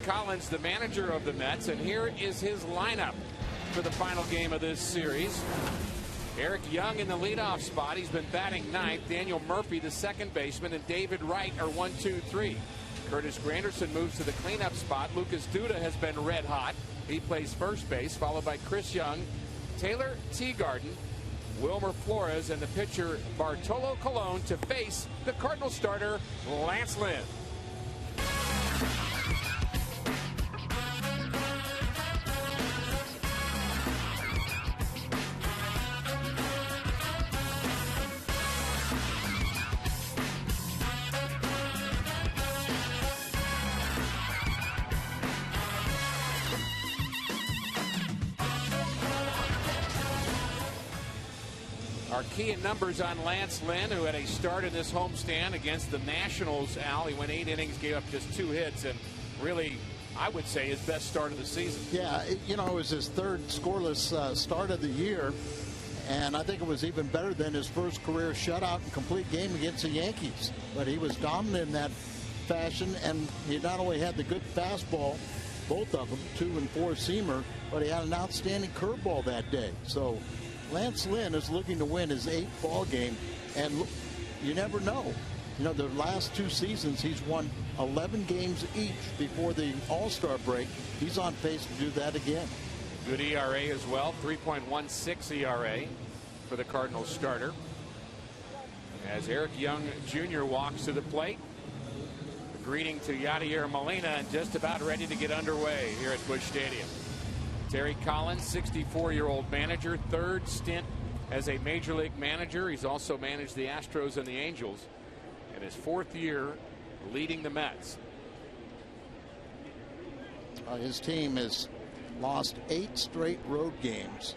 Collins, the manager of the Mets, and here is his lineup for the final game of this series. Eric Young in the leadoff spot. He's been batting ninth. Daniel Murphy, the second baseman, and David Wright are 1, 2, 3. Curtis Granderson moves to the cleanup spot. Lucas Duda has been red hot. He plays first base, followed by Chris Young, Taylor Teagarden, Wilmer Flores, and the pitcher Bartolo Colon to face the Cardinal starter Lance Lynn. Our key in numbers on Lance Lynn, who had a start in this homestand against the Nationals. Al, he went 8 innings, gave up just 2 hits, and really, I would say, his best start of the season. Yeah, it was his third scoreless start of the year, and I think it was even better than his first career shutout and complete game against the Yankees. But he was dominant in that fashion, and he not only had the good fastball, both of them, 2- and 4-seamer, but he had an outstanding curveball that day. So Lance Lynn is looking to win his 8th ball game, and you never know. You know, the last 2 seasons, he's won 11 games each before the All-Star break. He's on pace to do that again. Good ERA as well, 3.16 ERA for the Cardinals starter. As Eric Young Jr. walks to the plate, a greeting to Yadier Molina, and just about ready to get underway here at Busch Stadium. Terry Collins, 64-year-old manager, 3rd stint as a major league manager. He's also managed the Astros and the Angels, and his 4th year leading the Mets. His team has lost 8 straight road games,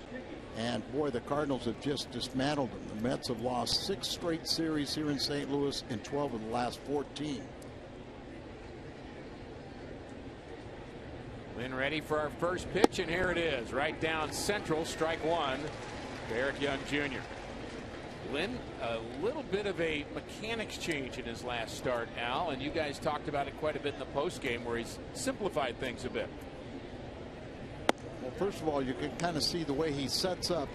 and boy, the Cardinals have just dismantled them. The Mets have lost 6 straight series here in St. Louis and 12 of the last 14. Lynn ready for our first pitch, and here it is, right down central, strike 1 to Eric Young Jr. Lynn, a little bit of a mechanics change in his last start, Al, and you guys talked about it quite a bit in the postgame where he's simplified things a bit. Well, first of all, you can kind of see the way he sets up,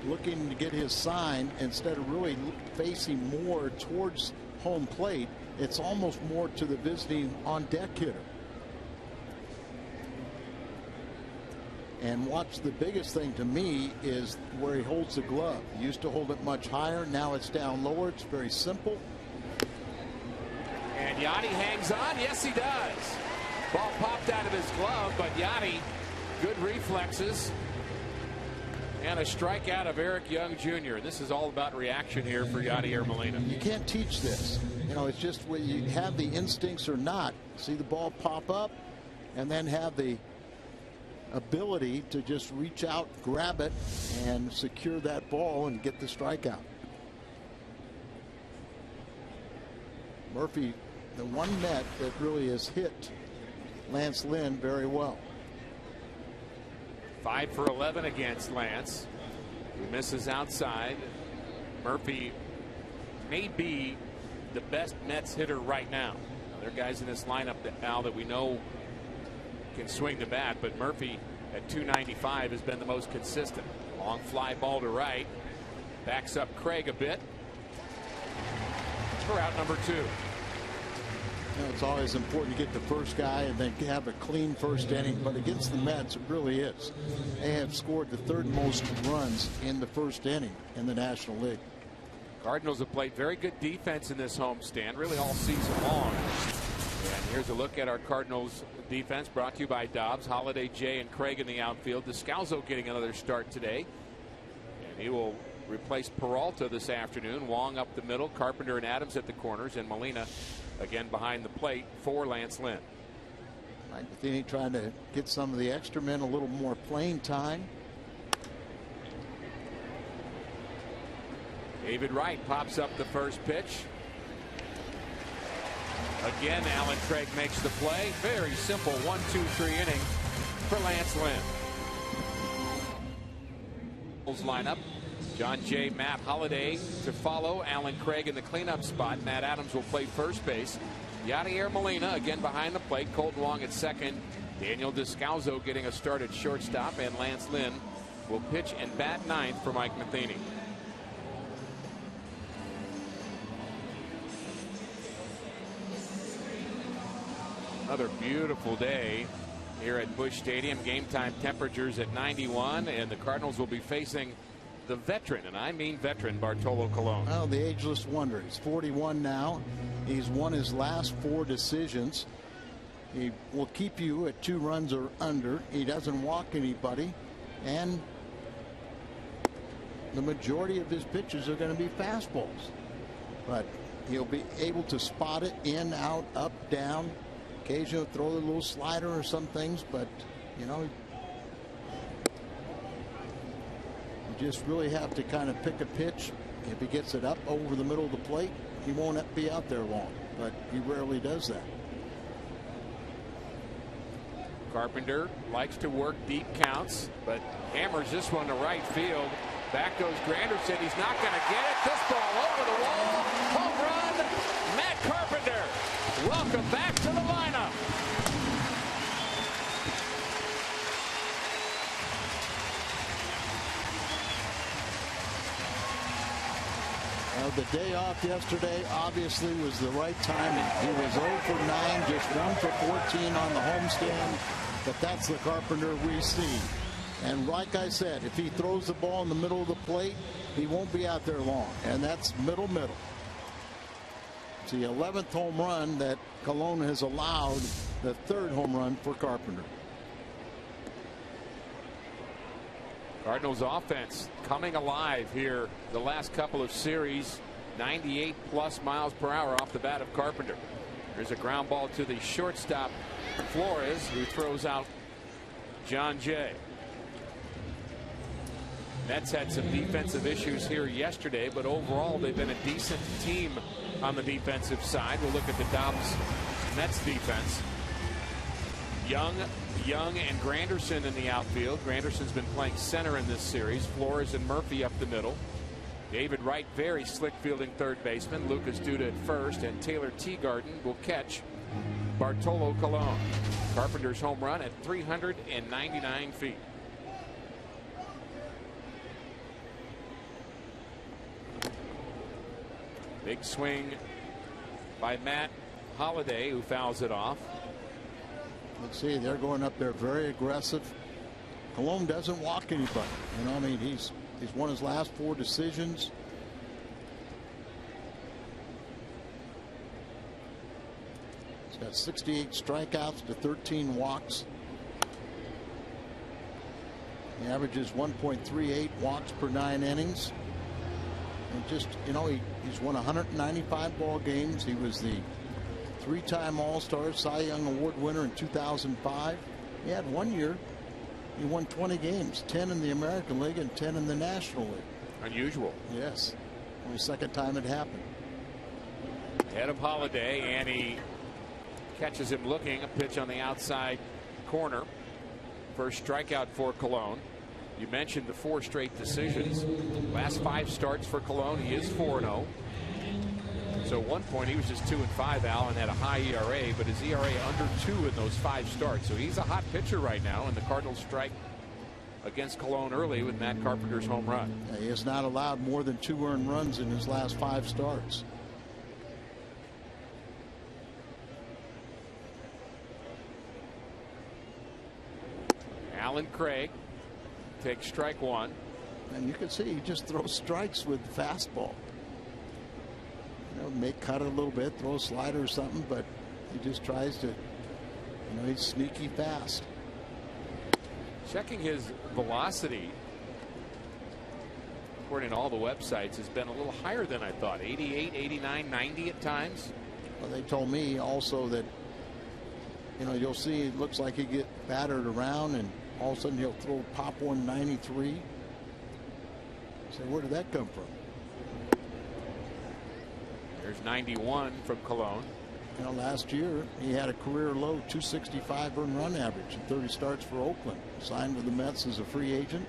looking to get his sign instead of really facing more towards home plate. It's almost more to the visiting on deck hitter. And watch, the biggest thing to me is where he holds the glove. He used to hold it much higher. Now it's down lower. It's very simple. And Yadi hangs on. Yes, he does. Ball popped out of his glove, but Yadi, good reflexes. And a strikeout of Eric Young Jr. This is all about reaction here for Yadier Molina. You can't teach this. You know, it's just whether you have the instincts or not. See the ball pop up and then have the ability to just reach out, grab it, and secure that ball and get the strikeout. Murphy, the one Met that really has hit Lance Lynn very well. 5 for 11 against Lance. He misses outside. Murphy may be the best Mets hitter right now. There are guys in this lineup that we know can swing the bat, but Murphy at 295 has been the most consistent. Long fly ball to right, backs up Craig a bit for out number 2. You know, it's always important to get the first guy and then have a clean first inning, but against the Mets it really is. They have scored the 3rd most runs in the first inning in the National League. Cardinals have played very good defense in this homestand, really all season long. And here's a look at our Cardinals defense, brought to you by Dobbs. Holiday, Jay, and Craig in the outfield. Descalzo getting another start today, and he will replace Peralta this afternoon. Wong up the middle, Carpenter and Adams at the corners, and Molina again behind the plate for Lance Lynn. Mike Matheny trying to get some of the extra men a little more playing time. David Wright pops up the first pitch. Again, Alan Craig makes the play. Very simple 1-2-3 inning for Lance Lynn. Lineup. John Jay, Matt Holliday to follow. Alan Craig in the cleanup spot. Matt Adams will play first base. Yadier Molina again behind the plate. Colton Wong at second. Daniel Descalzo getting a start at shortstop, and Lance Lynn will pitch and bat ninth for Mike Matheny. Another beautiful day here at Busch Stadium. Game time temperatures at 91, and the Cardinals will be facing the veteran, and I mean veteran, Bartolo Colon. Well, the ageless wonder. He's 41 now. He's won his last 4 decisions. He will keep you at 2 runs or under. He doesn't walk anybody, and the majority of his pitches are going to be fastballs. But he'll be able to spot it in, out, up, down. Occasionally throw a little slider or some things, but you know, you just really have to kind of pick a pitch. If he gets it up over the middle of the plate, he won't be out there long, but he rarely does that. Carpenter likes to work deep counts, but hammers this one to right field. Back goes Granderson. He's not going to get it. This ball over the wall. Home run. Matt Carpenter. Welcome back to the lineup. The day off yesterday obviously was the right timing. He was 0 for 9, just 1 for 14 on the homestand, but that's the Carpenter we see. And like I said, if he throws the ball in the middle of the plate, he won't be out there long, and that's middle. It's the 11th home run that Colon has allowed, the 3rd home run for Carpenter. Cardinals offense coming alive here the last couple of series. 98 plus miles per hour off the bat of Carpenter. There's a ground ball to the shortstop Flores, who throws out John Jay. Mets had some defensive issues here yesterday, but overall they've been a decent team on the defensive side. We'll look at the Dobbs Mets defense. Young and Granderson in the outfield. Granderson's been playing center in this series. Flores and Murphy up the middle. David Wright, very slick fielding third baseman. Lucas Duda at first, and Taylor Teagarden will catch Bartolo Colon. Carpenter's home run at 399 feet. Big swing by Matt Holliday, who fouls it off. Let's see, they're going up there very aggressive. Colon doesn't walk anybody. You know, I mean, he's won his last 4 decisions. He's got 68 strikeouts to 13 walks. He averages 1.38 walks per 9 innings. And just, you know, he's won 195 ball games. He was the 3-time All-Star, Cy Young Award winner in 2005. He had 1 year he won 20 games, 10 in the American League and 10 in the National League. Unusual. Yes. Only 2nd time it happened. Ahead of Holliday, and he catches him looking. A pitch on the outside corner. First strikeout for Colon. You mentioned the 4 straight decisions. Last 5 starts for Colon. He is 4-0. So at one point he was just 2-5, Al, and had a high ERA, but his ERA under 2 in those 5 starts. So he's a hot pitcher right now, and the Cardinals strike against Colon early with Matt Carpenter's home run. Yeah, he has not allowed more than 2 earned runs in his last 5 starts. Alan Craig takes strike 1. And you can see he just throws strikes with the fastball. You know, may cut it a little bit, throw a slider or something, but he just tries to, you know, he's sneaky fast. Checking his velocity, according to all the websites, has been a little higher than I thought. 88, 89, 90 at times. Well, they told me also that, you know, you'll see it looks like he get battered around, and all of a sudden he'll pop 193. So where did that come from? There's 91 from Colon. You know, last year he had a career low 265 earned run average in 30 starts for Oakland. Signed with the Mets as a free agent.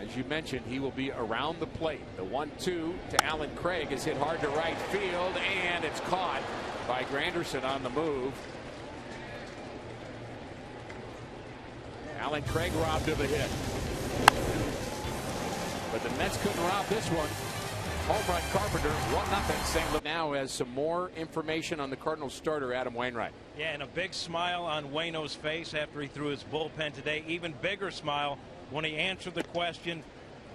As as you mentioned, he will be around the plate. The 1-2 to Alan Craig is hit hard to right field, and it's caught by Granderson on the move. Alan Craig robbed of a hit. But the Mets couldn't rob this one. Home run Carpenter, 1-0 St. Louis. Now has some more information on the Cardinals starter, Adam Wainwright. Yeah, and a big smile on Waino's face after he threw his bullpen today. Even bigger smile when he answered the question,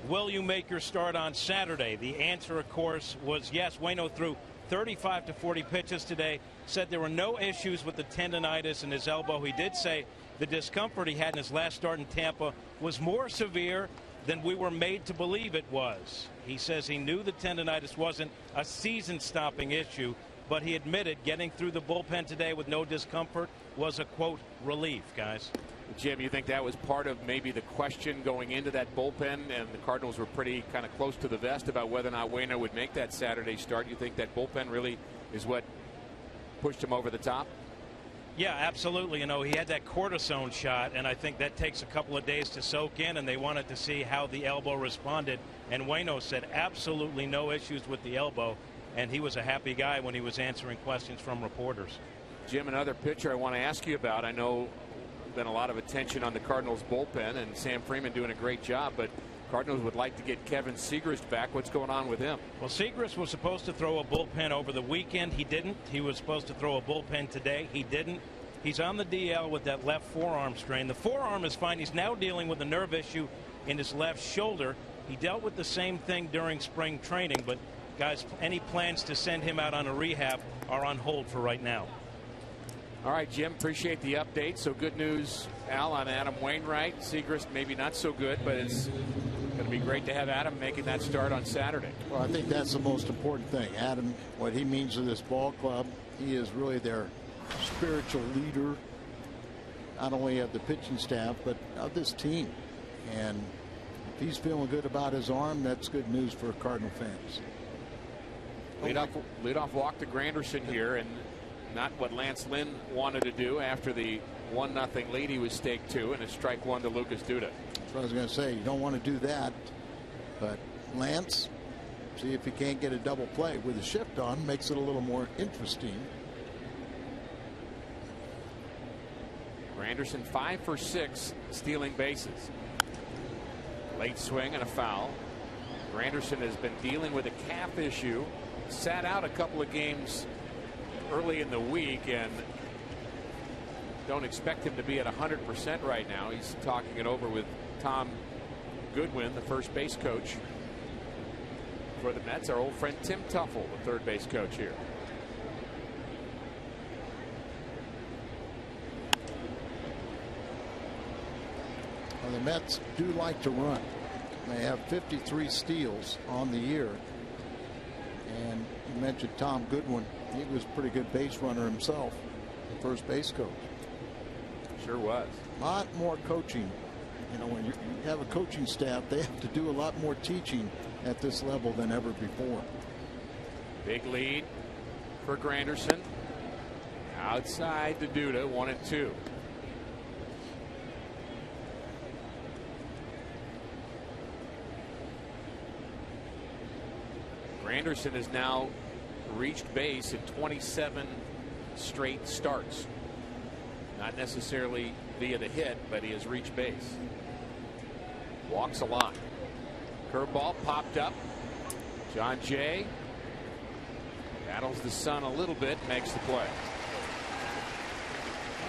will you make your start on Saturday? The answer, of course, was yes. Waino threw 35 to 40 pitches today, said there were no issues with the tendonitis in his elbow. He did say the discomfort he had in his last start in Tampa was more severe than we were made to believe it was. He says he knew the tendonitis wasn't a season-stopping issue, but he admitted getting through the bullpen today with no discomfort was a, quote, relief, guys. Jim, you think that was part of maybe the question going into that bullpen, and the Cardinals were pretty kind of close to the vest about whether or not Waino would make that Saturday start? You think that bullpen really is what pushed him over the top? Yeah, absolutely. You know, he had that cortisone shot, and I think that takes a couple of days to soak in, and they wanted to see how the elbow responded. And Waino said absolutely no issues with the elbow, and he was a happy guy when he was answering questions from reporters. Jim, another pitcher I want to ask you about. I know there's been a lot of attention on the Cardinals bullpen, and Sam Freeman doing a great job, but Cardinals would like to get Kevin Segrist back. What's going on with him? Well, Segrist was supposed to throw a bullpen over the weekend. He didn't. He was supposed to throw a bullpen today. He didn't. He's on the DL with that left forearm strain. The forearm is fine. He's now dealing with a nerve issue in his left shoulder. He dealt with the same thing during spring training, but guys, any plans to send him out on a rehab are on hold for right now. All right, Jim, appreciate the update. So good news, Al, on Adam Wainwright. Segrist maybe not so good, but it's going to be great to have Adam making that start on Saturday. Well, I think that's the most important thing. Adam, what he means to this ball club, he is really their spiritual leader, not only of the pitching staff, but of this team. And if he's feeling good about his arm, that's good news for Cardinal fans. Leadoff walk to Granderson here, and not what Lance Lynn wanted to do after the 1-0 lead. He was staked to, and a strike one to Lucas Duda. That's what I was going to say. You don't want to do that, but Lance, see if he can't get a double play with a shift on, makes it a little more interesting. Granderson 5 for 6 stealing bases. Late swing and a foul. Granderson has been dealing with a calf issue, sat out a couple of games early in the week, and don't expect him to be at 100% right now. He's talking it over with Tom Goodwin, the first base coach for the Mets. Our old friend Tim Tuffle, the third base coach here. Well, the Mets do like to run. They have 53 steals on the year. And you mentioned Tom Goodwin. He was a pretty good base runner himself, the first base coach. Sure was. A lot more coaching. You know, when you have a coaching staff, they have to do a lot more teaching at this level than ever before. Big lead for Granderson. Outside to Duda, 1-2. Granderson has now reached base in 27 straight starts. Not necessarily via the hit, but he has reached base. Walks a lot. Curveball popped up. John Jay battles the sun a little bit, makes the play.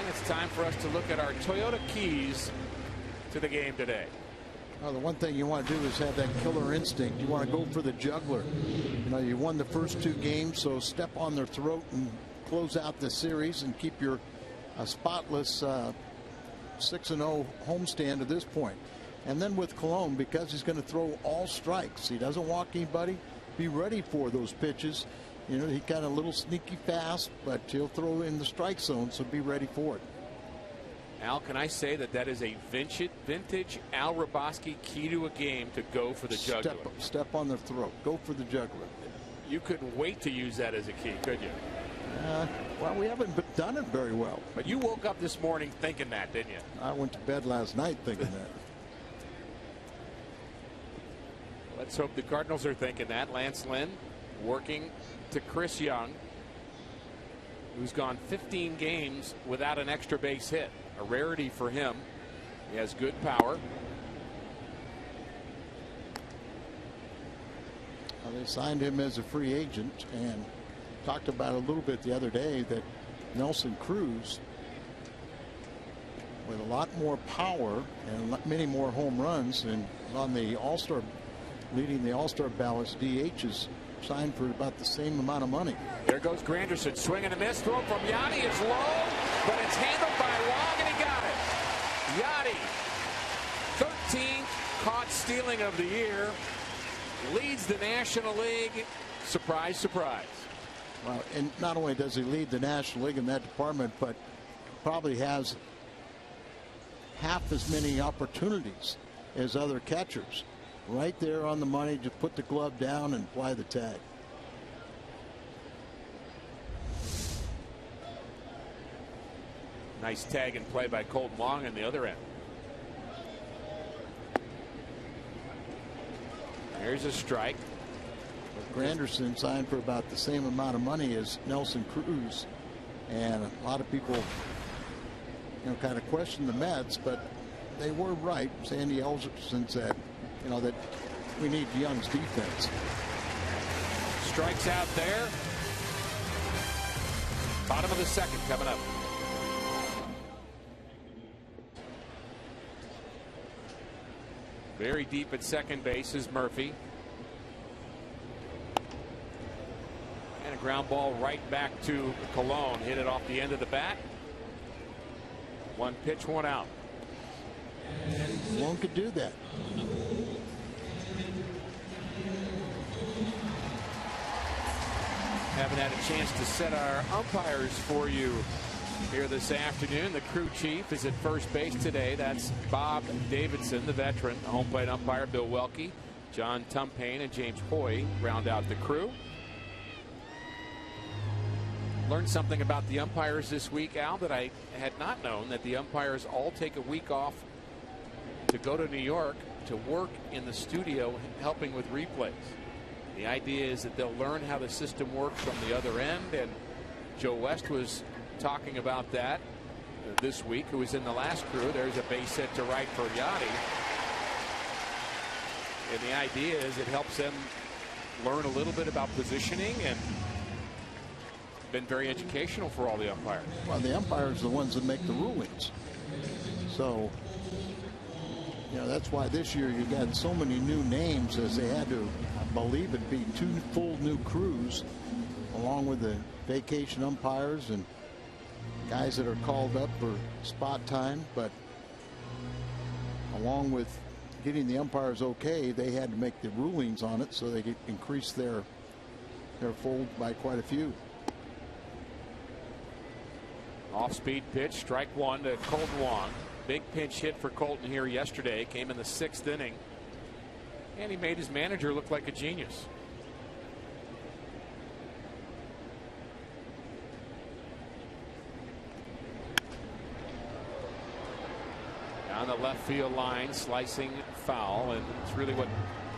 And it's time for us to look at our Toyota keys to the game today. Well, the one thing you want to do is have that killer instinct. You want to go for the juggler. You know, you won the first 2 games, so step on their throat and close out the series and keep your spotless 6-0 homestand to this point. And then with Colon, because he's going to throw all strikes, he doesn't walk anybody, be ready for those pitches. You know, he kind of a little sneaky fast, but he'll throw in the strike zone, so be ready for it. Al, can I say that is a vintage Al Raboski key to a game, to go for the juggler? Step on their throat. Go for the juggler. You couldn't wait to use that as a key, could you? Well, we haven't done it very well. But you woke up this morning thinking that, didn't you? I went to bed last night thinking that. Let's hope the Cardinals are thinking that. Lance Lynn working to Chris Young, who's gone 15 games without an extra base hit. A rarity for him. He has good power. Well, they signed him as a free agent and talked about a little bit the other day that Nelson Cruz, with a lot more power and many more home runs, and on the All-Star, leading the All-Star ballots, DH is signed for about the same amount of money. There goes Granderson, swing and a miss. Throw from Yachty is low, but it's handled by Wong, and he got it. Yachty, 13th caught stealing of the year, leads the National League. Surprise, surprise. Well, and not only does he lead the National League in that department, but probably has half as many opportunities as other catchers. Right there on the money, just put the glove down and apply the tag. Nice tag and play by Colton Wong on the other end. Here's a strike. Granderson signed for about the same amount of money as Nelson Cruz, and a lot of people, kind of question the Mets, but they were right. Sandy Alderson said, that we need Young's defense. Strikes out there. Bottom of the second coming up. Very deep at second base is Murphy. And a ground ball right back to Colon. Hit it off the end of the bat. One pitch, one out. One could do that. Haven't had a chance to set our umpires for you here this afternoon. The crew chief is at first base today. That's Bob Davidson, the veteran. Home plate umpire Bill Welke, John Tumpane, and James Hoy round out the crew. Learned something about the umpires this week, Al, that I had not known, that the umpires all take a week off to go to New York to work in the studio helping with replays. The idea is that they'll learn how the system works from the other end, and Joe West was talking about that this week, who was in the last crew. There's a base hit to right for Yachty. And the idea is it helps them learn a little bit about positioning, and been very educational for all the umpires. Well, the umpires are the ones that make the rulings. So, that's why this year you got so many new names, as they had to, I believe it'd be 2 full new crews, along with the vacation umpires and guys that are called up for spot time. But along with getting the umpires okay, they had to make the rulings on it so they could increase their fold by quite a few. Off-speed pitch, strike one to Colton Wong. Big pinch hit for Colton here yesterday. Came in the 6th inning. And he made his manager look like a genius. Down the left field line, slicing foul. And it's really what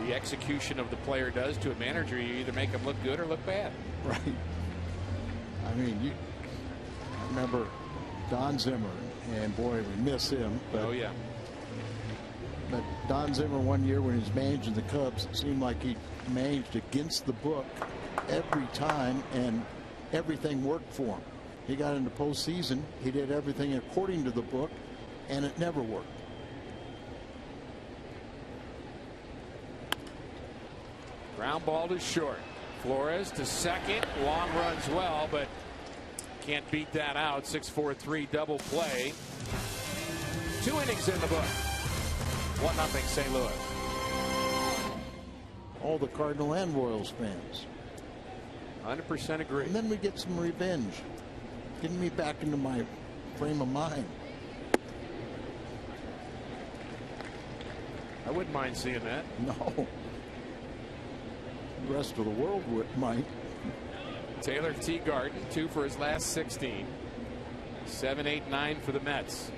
the execution of the player does to a manager. You either make him look good or look bad. Right. I mean, I remember Don Zimmer, and boy, we miss him. But, oh, yeah. But Don Zimmer, one year when he was managing the Cubs, it seemed like he managed against the book every time, and everything worked for him. He got into postseason, he did everything according to the book, and it never worked. Ground ball to short. Flores to second. Long runs well, but can't beat that out. 6-4-3 double play. 2 innings in the book. 1-0 St. Louis. All the Cardinal and Royals fans. 100% agree. And then we get some revenge. Getting me back into my frame of mind. I wouldn't mind seeing that. No. The rest of the world might. Taylor Teagarden, 2 for his last 16. 7, 8, 9 for the Mets.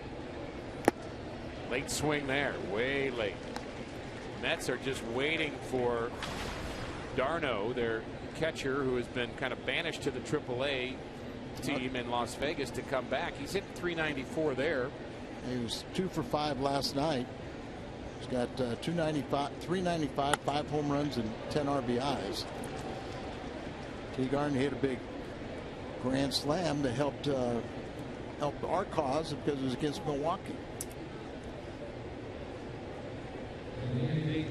Late swing there, way late. Mets are just waiting for Darno, their catcher, who has been kind of banished to the AAA team in Las Vegas, to come back. He's hitting .394 there. He was 2 for 5 last night. He's got 395, 5 home runs, and 10 RBIs. Teagarden hit a big grand slam that helped our cause because it was against Milwaukee.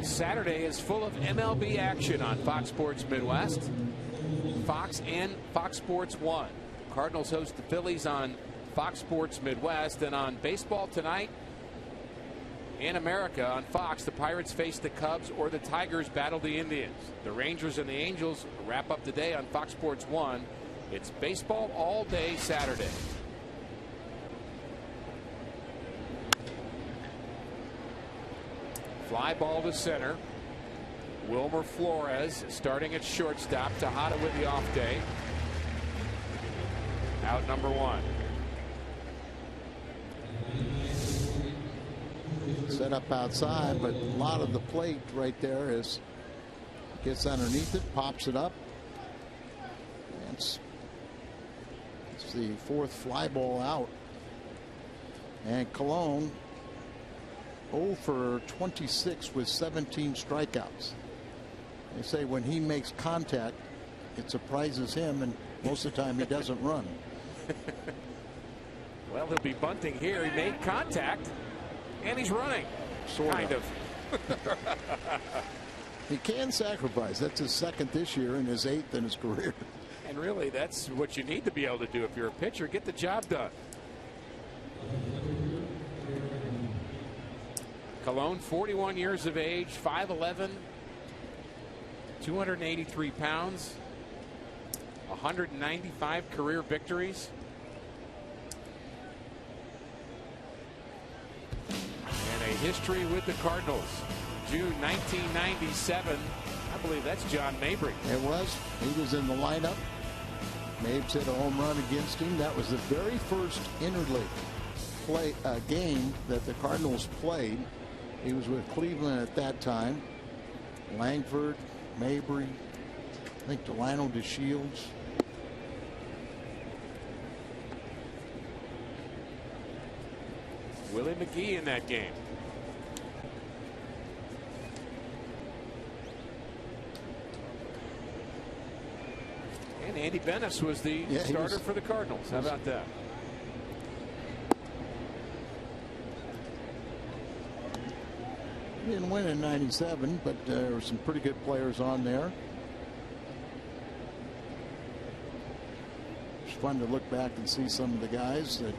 Saturday is full of MLB action on Fox Sports Midwest, Fox, and Fox Sports 1. Cardinals host the Phillies on Fox Sports Midwest, and on baseball tonight in America on Fox, the Pirates face the Cubs or the Tigers battle the Indians. The Rangers and the Angels wrap up the day on Fox Sports 1. It's baseball all day Saturday. Fly ball to center. Wilmer Flores starting at shortstop. Tejada with the off day. Out number 1. Set up outside, but a lot of the plate right there is gets underneath it, pops it up. It's the 4th fly ball out. And Colon 0 for 26 with 17 strikeouts. They say when he makes contact, it surprises him, and most of the time he doesn't run. Well, he'll be bunting here. He made contact, and he's running. Kind of. He can sacrifice. That's his 2nd this year and his 8th in his career. And really, that's what you need to be able to do if you're a pitcher. Get the job done. Colon, 41 years of age, 5'11", 283 pounds, 195 career victories. And a history with the Cardinals. June 1997. I believe that's John Mabry. It was. He was in the lineup. Mabes hit a home run against him. That was the very first interleague game that the Cardinals played. He was with Cleveland at that time. Langford, Mabry, I think Delano DeShields. Willie McGee in that game. And Andy Benes was the starter for the Cardinals. How about that? He didn't win in '97, but there were some pretty good players on there. It's fun to look back and see some of the guys that,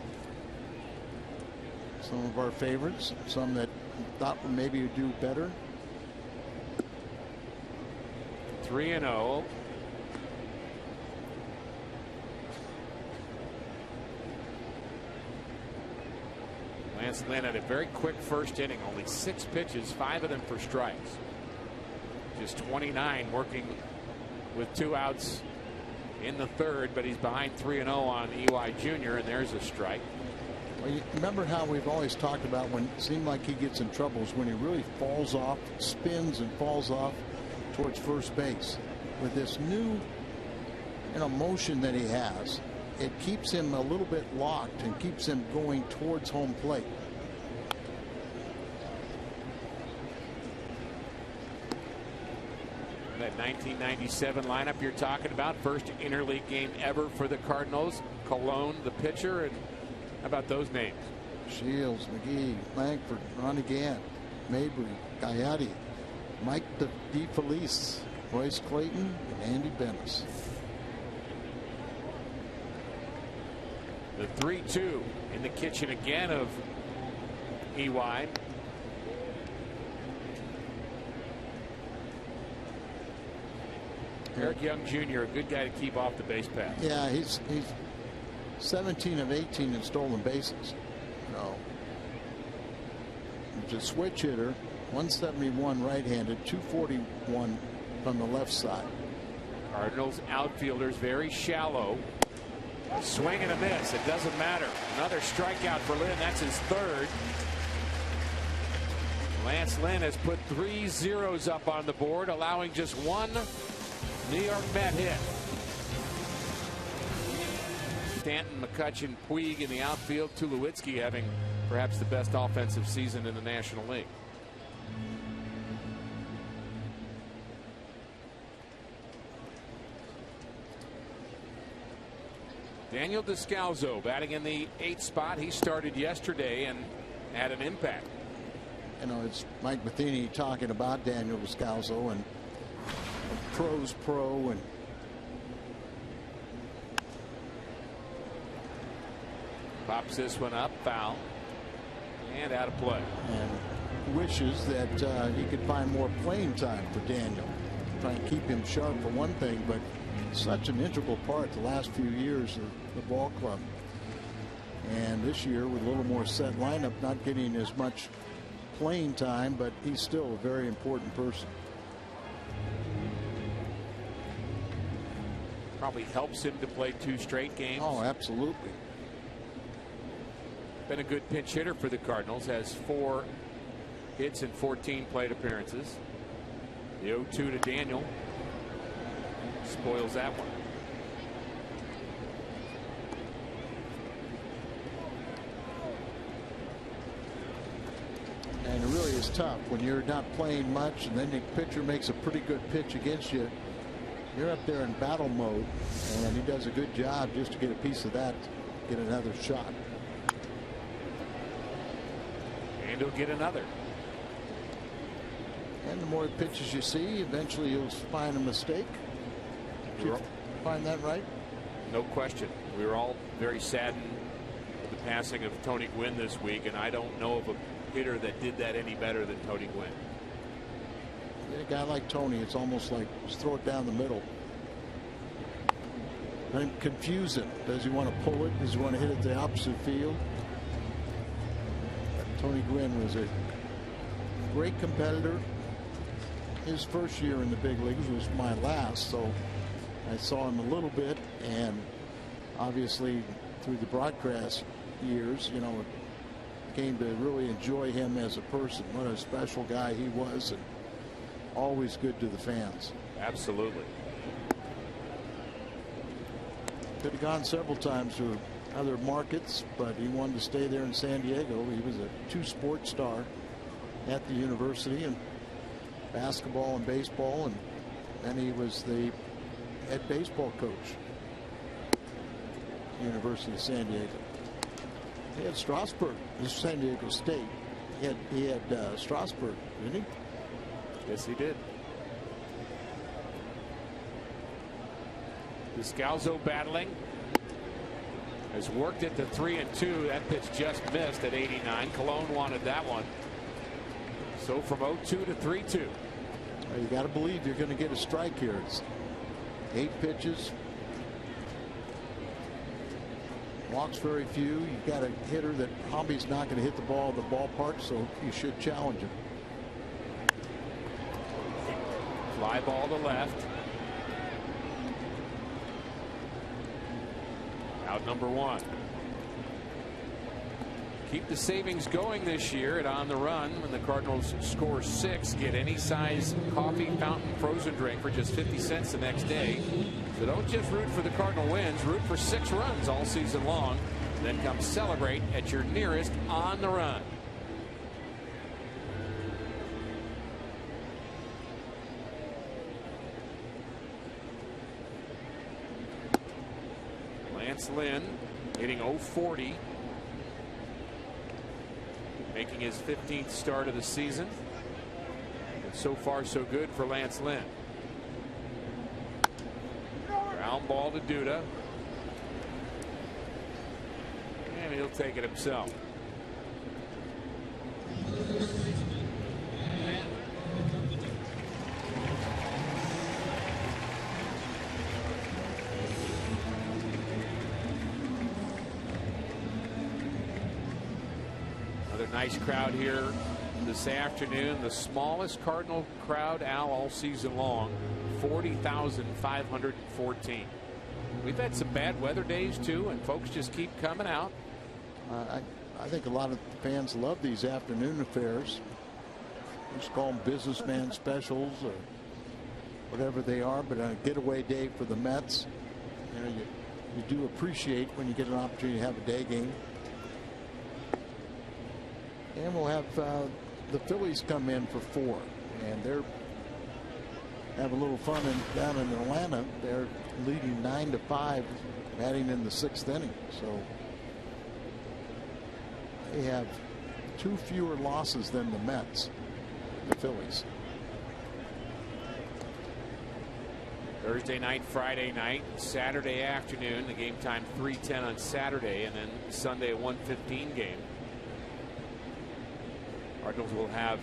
some of our favorites, some that thought maybe would do better. 3-0. Lance Lynn had a very quick first inning, only 6 pitches, 5 of them for strikes. Just 29, working with 2 outs in the 3rd, but he's behind 3-0 on EY Jr., and there's a strike. Well, you remember how we've always talked about when it seemed like he gets in trouble is when he really falls off, spins and falls off towards first base. With this new motion that he has, it keeps him a little bit locked and keeps him going towards home plate. That 1997 lineup you're talking about, first interleague game ever for the Cardinals. Colon, the pitcher, and how about those names? Shields, McGee, Langford, Ronnie Gant, Mabry, Gayati, Mike DeFelice, Royce Clayton, and Andy Benes. The 3-2 in the kitchen again of EY. Eric Young Jr., a good guy to keep off the base pass. Yeah, he's 17 of 18 in stolen bases. No. He's a switch hitter, 171 right-handed, 241 from the left side. Cardinals outfielders very shallow. A swing and a miss. It doesn't matter. Another strikeout for Lynn. That's his 3rd. Lance Lynn has put 3 zeros up on the board, allowing just one New York Met hit. Stanton, McCutchen, Puig in the outfield. Tulowitzki having perhaps the best offensive season in the National League. Daniel Descalso batting in the 8th spot. He started yesterday and had an impact. You know, it's Mike Matheny talking about Daniel Descalso and a pro's pro, and pops this one up, foul, and out of play. And wishes that he could find more playing time for Daniel. Try and keep him sharp for one thing, but such an integral part the last few years of the ball club. And this year with a little more set lineup, not getting as much playing time, but he's still a very important person. Probably helps him to play 2 straight games. Oh, absolutely. Been a good pinch hitter for the Cardinals. Has 4 hits and 14 plate appearances. The 0-2 to Daniel spoils that one. And it really is tough when you're not playing much and then the pitcher makes a pretty good pitch against you. You're up there in battle mode, and he does a good job just to get a piece of that, get another shot. And he'll get another. And the more pitches you see, eventually you'll find a mistake. Did you find that right? No question. We were all very saddened with the passing of Tony Gwynn this week, and I don't know of a hitter that did that any better than Tony Gwynn. A guy like Tony, it's almost like just throw it down the middle. And confuse him. Does he want to pull it? Does he want to hit it the opposite field? Tony Gwynn was a great competitor. His first year in the big leagues was my last, so I saw him a little bit, and obviously through the broadcast years, you know, came to really enjoy him as a person. What a special guy he was, and always good to the fans. Absolutely. Could have gone several times to other markets, but he wanted to stay there in San Diego. He was a 2-sport star at the university, and basketball and baseball, and then he was the head baseball coach at the University of San Diego. He had Strasburg. This is San Diego State. He had Strasburg, didn't he? Yes, he did. Descalso battling. Has worked at the 3-2. That pitch just missed at 89. Cologne wanted that one. So from 0-2 to 3-2. Well, you got to believe you're going to get a strike here. It's 8 pitches. Walks very few. You've got a hitter that probably's not going to hit the ball in the ballpark, so you should challenge him. Fly ball to left. Out number 1. Keep the savings going this year at On the Run. When the Cardinals score 6, get any size coffee, fountain, frozen drink for just 50 cents the next day. So don't just root for the Cardinal wins, root for 6 runs all season long. Then come celebrate at your nearest On the Run. Lance Lynn hitting .040. Making his 15th start of the season. And so far so good for Lance Lynn. Ground ball to Duda. And he'll take it himself. Nice crowd here this afternoon. The smallest Cardinal crowd, Al, all season long. 40,514. We've had some bad weather days too, and folks just keep coming out. I think a lot of fans love these afternoon affairs. Just call them businessman specials or whatever they are, but on a getaway day for the Mets, you know, you do appreciate when you get an opportunity to have a day game. And we'll have the Phillies come in for 4, and they're have a little fun down in Atlanta. They're leading 9-5, batting in the 6th inning. So they have 2 fewer losses than the Mets, the Phillies. Thursday night, Friday night, Saturday afternoon. The game time 3:10 on Saturday, and then Sunday a 1:15 game. Cardinals will have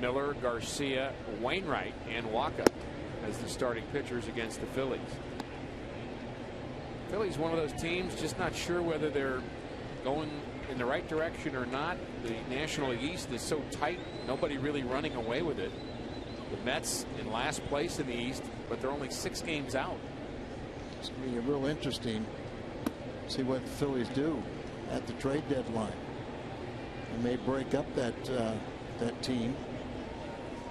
Miller, Garcia, Wainwright, and Waka as the starting pitchers against the Phillies. Phillies, one of those teams, just not sure whether they're going in the right direction or not. The National East is so tight, nobody really running away with it. The Mets in last place in the East, but they're only 6 games out. It's going to be real interesting to see what the Phillies do at the trade deadline. They may break up that team.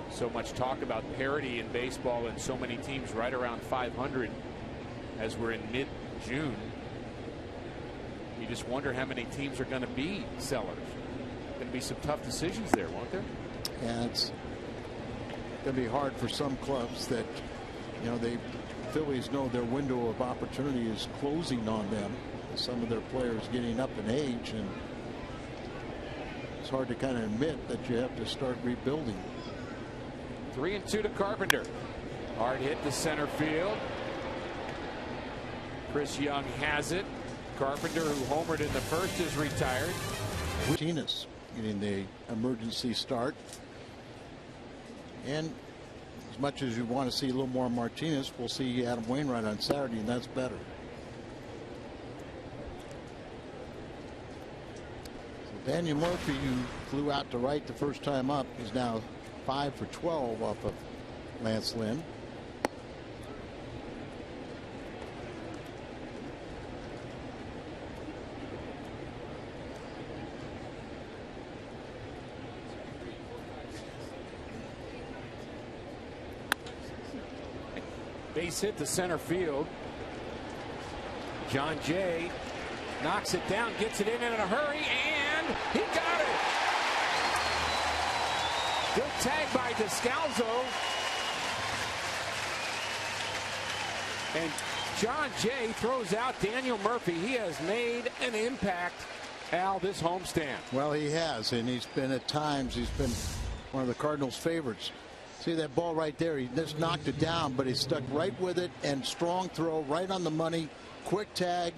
So much talk about parity in baseball and so many teams right around 500 as we're in mid-June. You just wonder how many teams are going to be sellers. Going to be some tough decisions there, won't there? Yeah, it's going to be hard for some clubs that, you know, the Phillies know their window of opportunity is closing on them. Some of their players getting up in age, and it's hard to kind of admit that you have to start rebuilding. 3-2 to Carpenter. Hard hit to center field. Chris Young has it. Carpenter, who homered in the first, is retired. Martinez getting the emergency start. And as much as you want to see a little more Martinez, we'll see Adam Wainwright on Saturday, and that's better. So Daniel Murphy, who flew out to right the first time up, is now 5 for 12 off of Lance Lynn. Base hit to center field. John Jay knocks it down, gets it in a hurry, and he got it. Good tag by Descalzo. And John Jay throws out Daniel Murphy. He has made an impact, Al, this homestand. Well, he has, and he's been at times, he's been one of the Cardinals' favorites. See that ball right there? He just knocked it down, but he stuck right with it, and strong throw, right on the money, quick tag.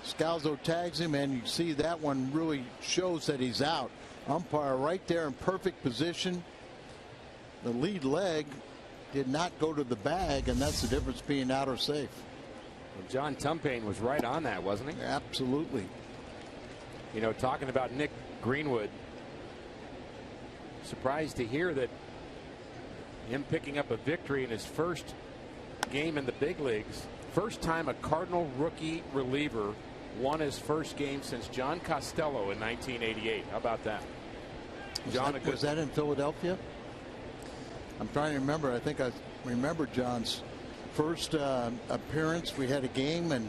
Scalzo tags him, and you see that one really shows that he's out. Umpire right there in perfect position. The lead leg did not go to the bag, and that's the difference being out or safe. Well, John Tumpane was right on that, wasn't he? Absolutely. You know, talking about Nick Greenwood, surprised to hear that him picking up a victory in his first game in the big leagues. First time a Cardinal rookie reliever won his first game since John Costello in 1988. How about that? Was that in Philadelphia? I'm trying to remember. I think I remember John's first appearance. We had a game, and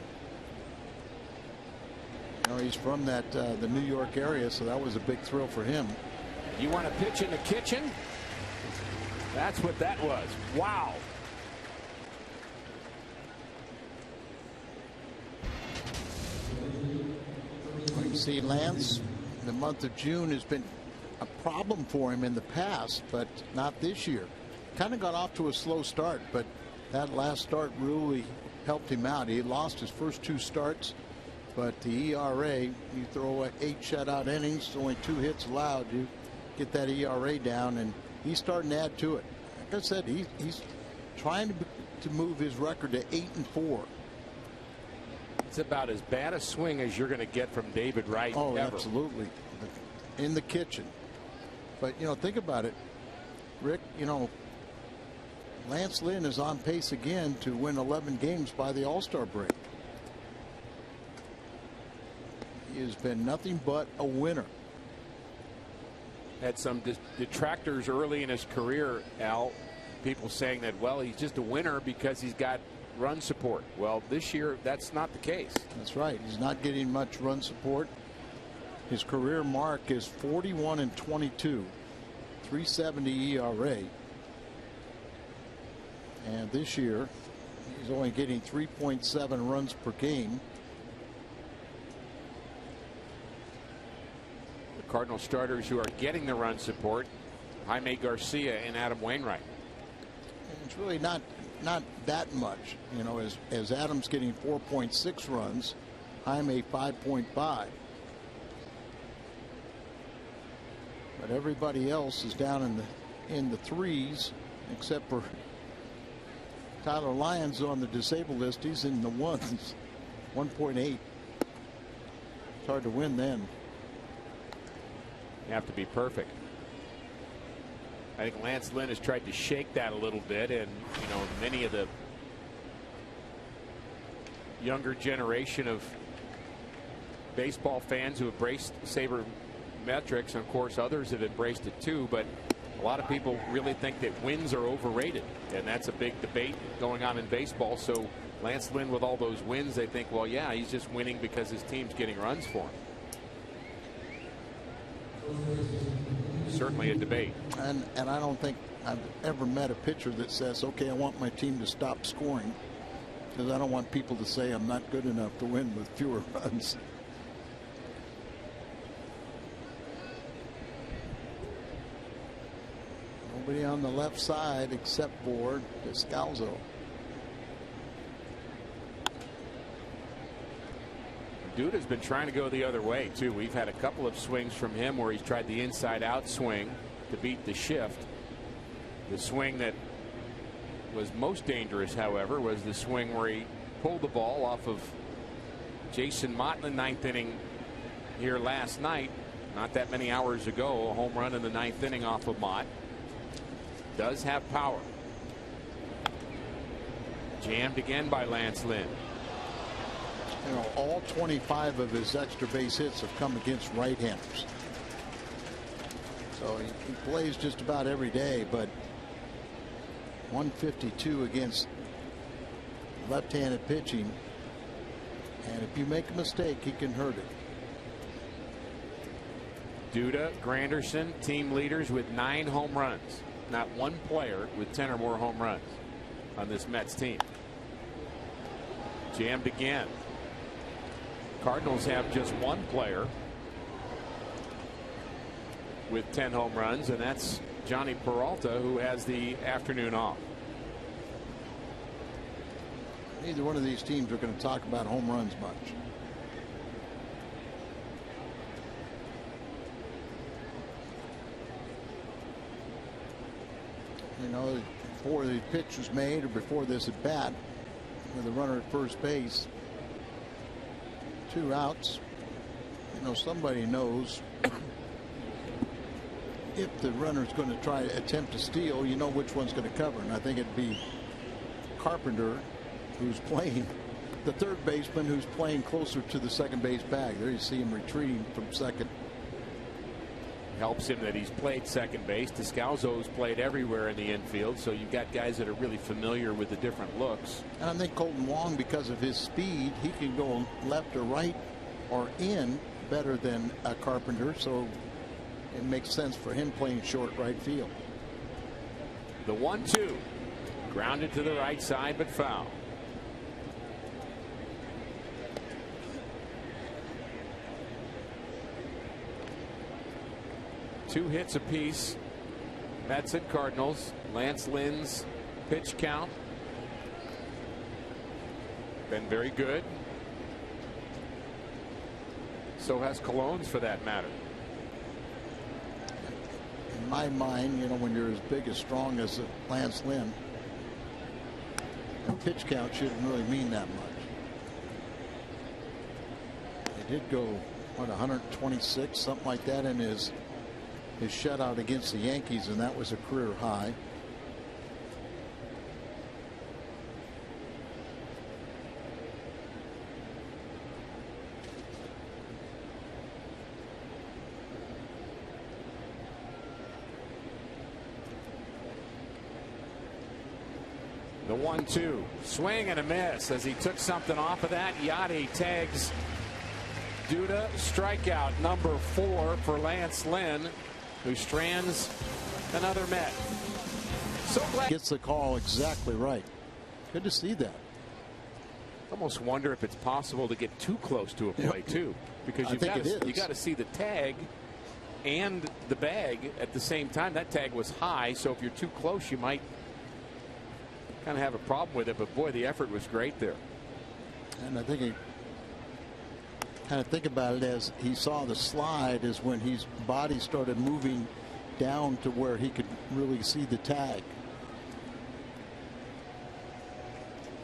you know, he's from that the New York area, so that was a big thrill for him. You want to pitch in the kitchen? That's what that was. Wow. You see, Lance, the month of June has been a problem for him in the past, but not this year. Kind of got off to a slow start, but that last start really helped him out. He lost his first 2 starts, but the ERA, you throw 8 shutout innings, only 2 hits allowed, you get that ERA down, and he's starting to add to it. Like I said, he's trying to move his record to 8-4. It's about as bad a swing as you're going to get from David Wright. Oh, ever. Absolutely. In the kitchen. But, you know, think about it, Rick. You know, Lance Lynn is on pace again to win 11 games by the All-Star break. He has been nothing but a winner. had some detractors early in his career, Al. People saying that, well, he's just a winner because he's got run support. Well, this year, that's not the case. That's right. He's not getting much run support. His career mark is 41-22, 3.70 ERA. And this year, he's only getting 3.7 runs per game. The Cardinal starters who are getting the run support, Jaime Garcia and Adam Wainwright. And it's really not that much, you know, as Adams getting 4.6 runs, Jaime 5.5. But everybody else is down in the threes, except for Tyler Lyons on the disabled list. He's in the ones, 1.8. It's hard to win then. You have to be perfect. I think Lance Lynn has tried to shake that a little bit, and you know, many of the younger generation of baseball fans who embraced sabermetrics, and of course others have embraced it too, but a lot of people really think that wins are overrated, and that's a big debate going on in baseball. So Lance Lynn, with all those wins, they think, well, yeah, he's just winning because his team's getting runs for him. Certainly a debate. And I don't think I've ever met a pitcher that says, okay, I want my team to stop scoring because I don't want people to say I'm not good enough to win with fewer runs. Nobody on the left side except for Descalzo. Duda's been trying to go the other way too. We've had a couple of swings from him where he's tried the inside out swing to beat the shift. The swing that was most dangerous, however, was the swing where he pulled the ball off of Jason Mott in the ninth inning here last night. Not that many hours ago, a home run in the ninth inning off of Mott. Does have power. Jammed again by Lance Lynn. You know, all 25 of his extra base hits have come against right-handers. So he plays just about every day, but 152 against left-handed pitching, and if you make a mistake, he can hurt it. Duda, Granderson, team leaders with 9 home runs. Not one player with 10 or more home runs on this Mets team. Jammed again. Cardinals have just one player with 10 home runs, and that's Johnny Peralta, who has the afternoon off. Neither one of these teams are going to talk about home runs much. You know, before the pitch was made or before this at bat, with a runner at first base, 2 outs, you know, somebody knows if the runner's going to try to attempt to steal, you know which one's going to cover. And I think it'd be Carpenter, who's playing, the third baseman who's playing closer to the second base bag. There you see him retreating from second. Helps him that he's played second base. Descalzo's played everywhere in the infield, so you've got guys that are really familiar with the different looks. And I think Colton Wong, because of his speed, he can go left or right or in better than a Carpenter, so it makes sense for him playing short right field. The 1-2 grounded to the right side, but foul. Two hits apiece, Mets and Cardinals. Lance Lynn's pitch count been very good. So has Cologne's, for that matter. In my mind, you know, when you're as big as strong as Lance Lynn, the pitch count shouldn't really mean that much. He did go, what, 126, something like that in his shutout against the Yankees, and that was a career high. The 1-2 swing and a miss as he took something off of that. Yadi tags Duda. Strikeout number 4 for Lance Lynn, who strands another Met. So glad gets the call exactly right. Good to see that. Almost wonder if it's possible to get too close to a play too, because you got to see the tag and the bag at the same time. That tag was high, so if you're too close, you might kind of have a problem with it. But boy, the effort was great there. And I think he kind of think about it as he saw the slide is when his body started moving down to where he could really see the tag.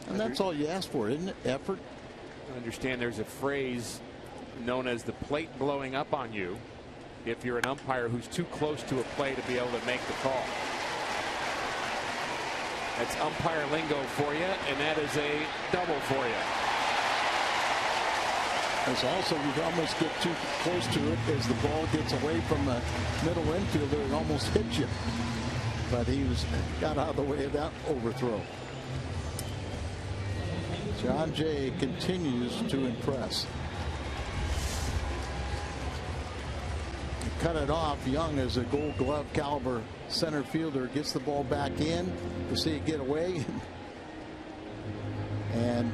And that's all you ask for, isn't it? Effort. I understand there's a phrase known as the plate blowing up on you if you're an umpire who's too close to a play to be able to make the call. That's umpire lingo for you, and that is a double for you. It's also, you almost get too close to it as the ball gets away from the middle infielder and almost hits you. But he got out of the way of that overthrow. John Jay continues to impress. Cut it off. Young, as a Gold Glove caliber center fielder, gets the ball back in to see it get away. And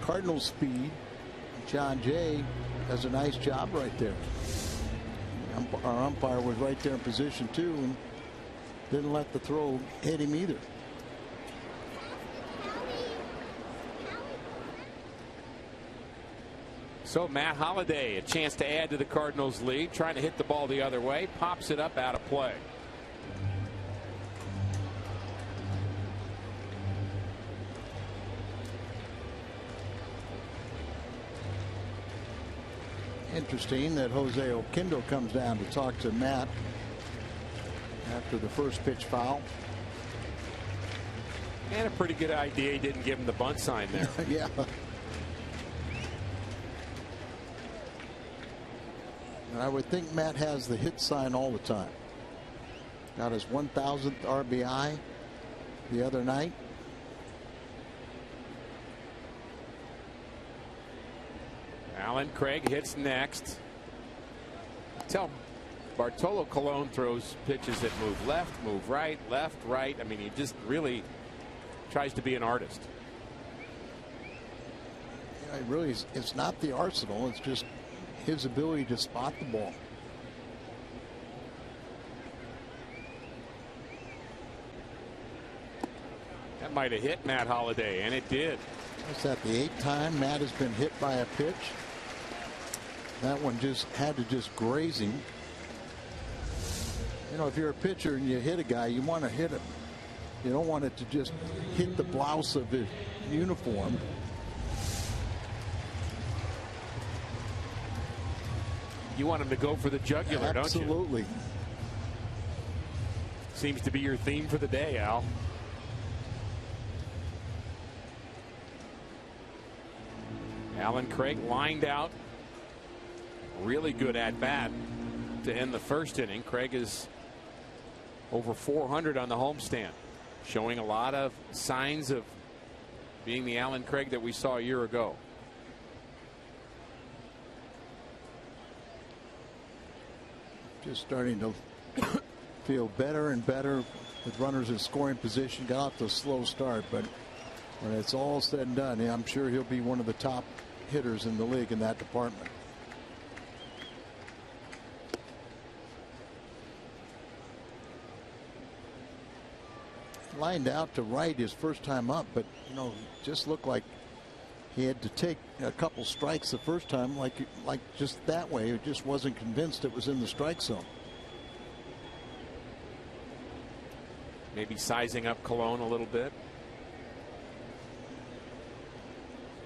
Cardinals speed. John Jay does a nice job right there. Our umpire was right there in position too and didn't let the throw hit him either. So Matt Holliday, a chance to add to the Cardinals lead, trying to hit the ball the other way, pops it up out of play. Interesting that Jose Oquendo comes down to talk to Matt after the first pitch foul. And a pretty good idea he didn't give him the bunt sign there. Yeah. And I would think Matt has the hit sign all the time. Got his 1,000th RBI the other night. Alan Craig hits next. Tell Bartolo Colon throws pitches that move left, move right, left, right. I mean, he just really tries to be an artist. Yeah, really, it's not the arsenal. It's just his ability to spot the ball. That might have hit Matt Holliday, and it did. Is that the 8th time Matt has been hit by a pitch? That one just had to just graze him. You know, if you're a pitcher and you hit a guy, you want to hit him. You don't want it to just hit the blouse of his uniform. You want him to go for the jugular, don't you? Absolutely. Seems to be your theme for the day, Al. Alan Craig lined out. Really good at bat to end the first inning. Craig is over 400 on the homestand, showing a lot of signs of being the Alan Craig that we saw a year ago. Just starting to feel better and better with runners in scoring position. Got off to a slow start, but when it's all said and done, I'm sure he'll be one of the top hitters in the league in that department. Lined out to right his first time up, but you know, just looked like he had to take a couple strikes the first time, like just that way. He just wasn't convinced it was in the strike zone. Maybe sizing up Colon a little bit.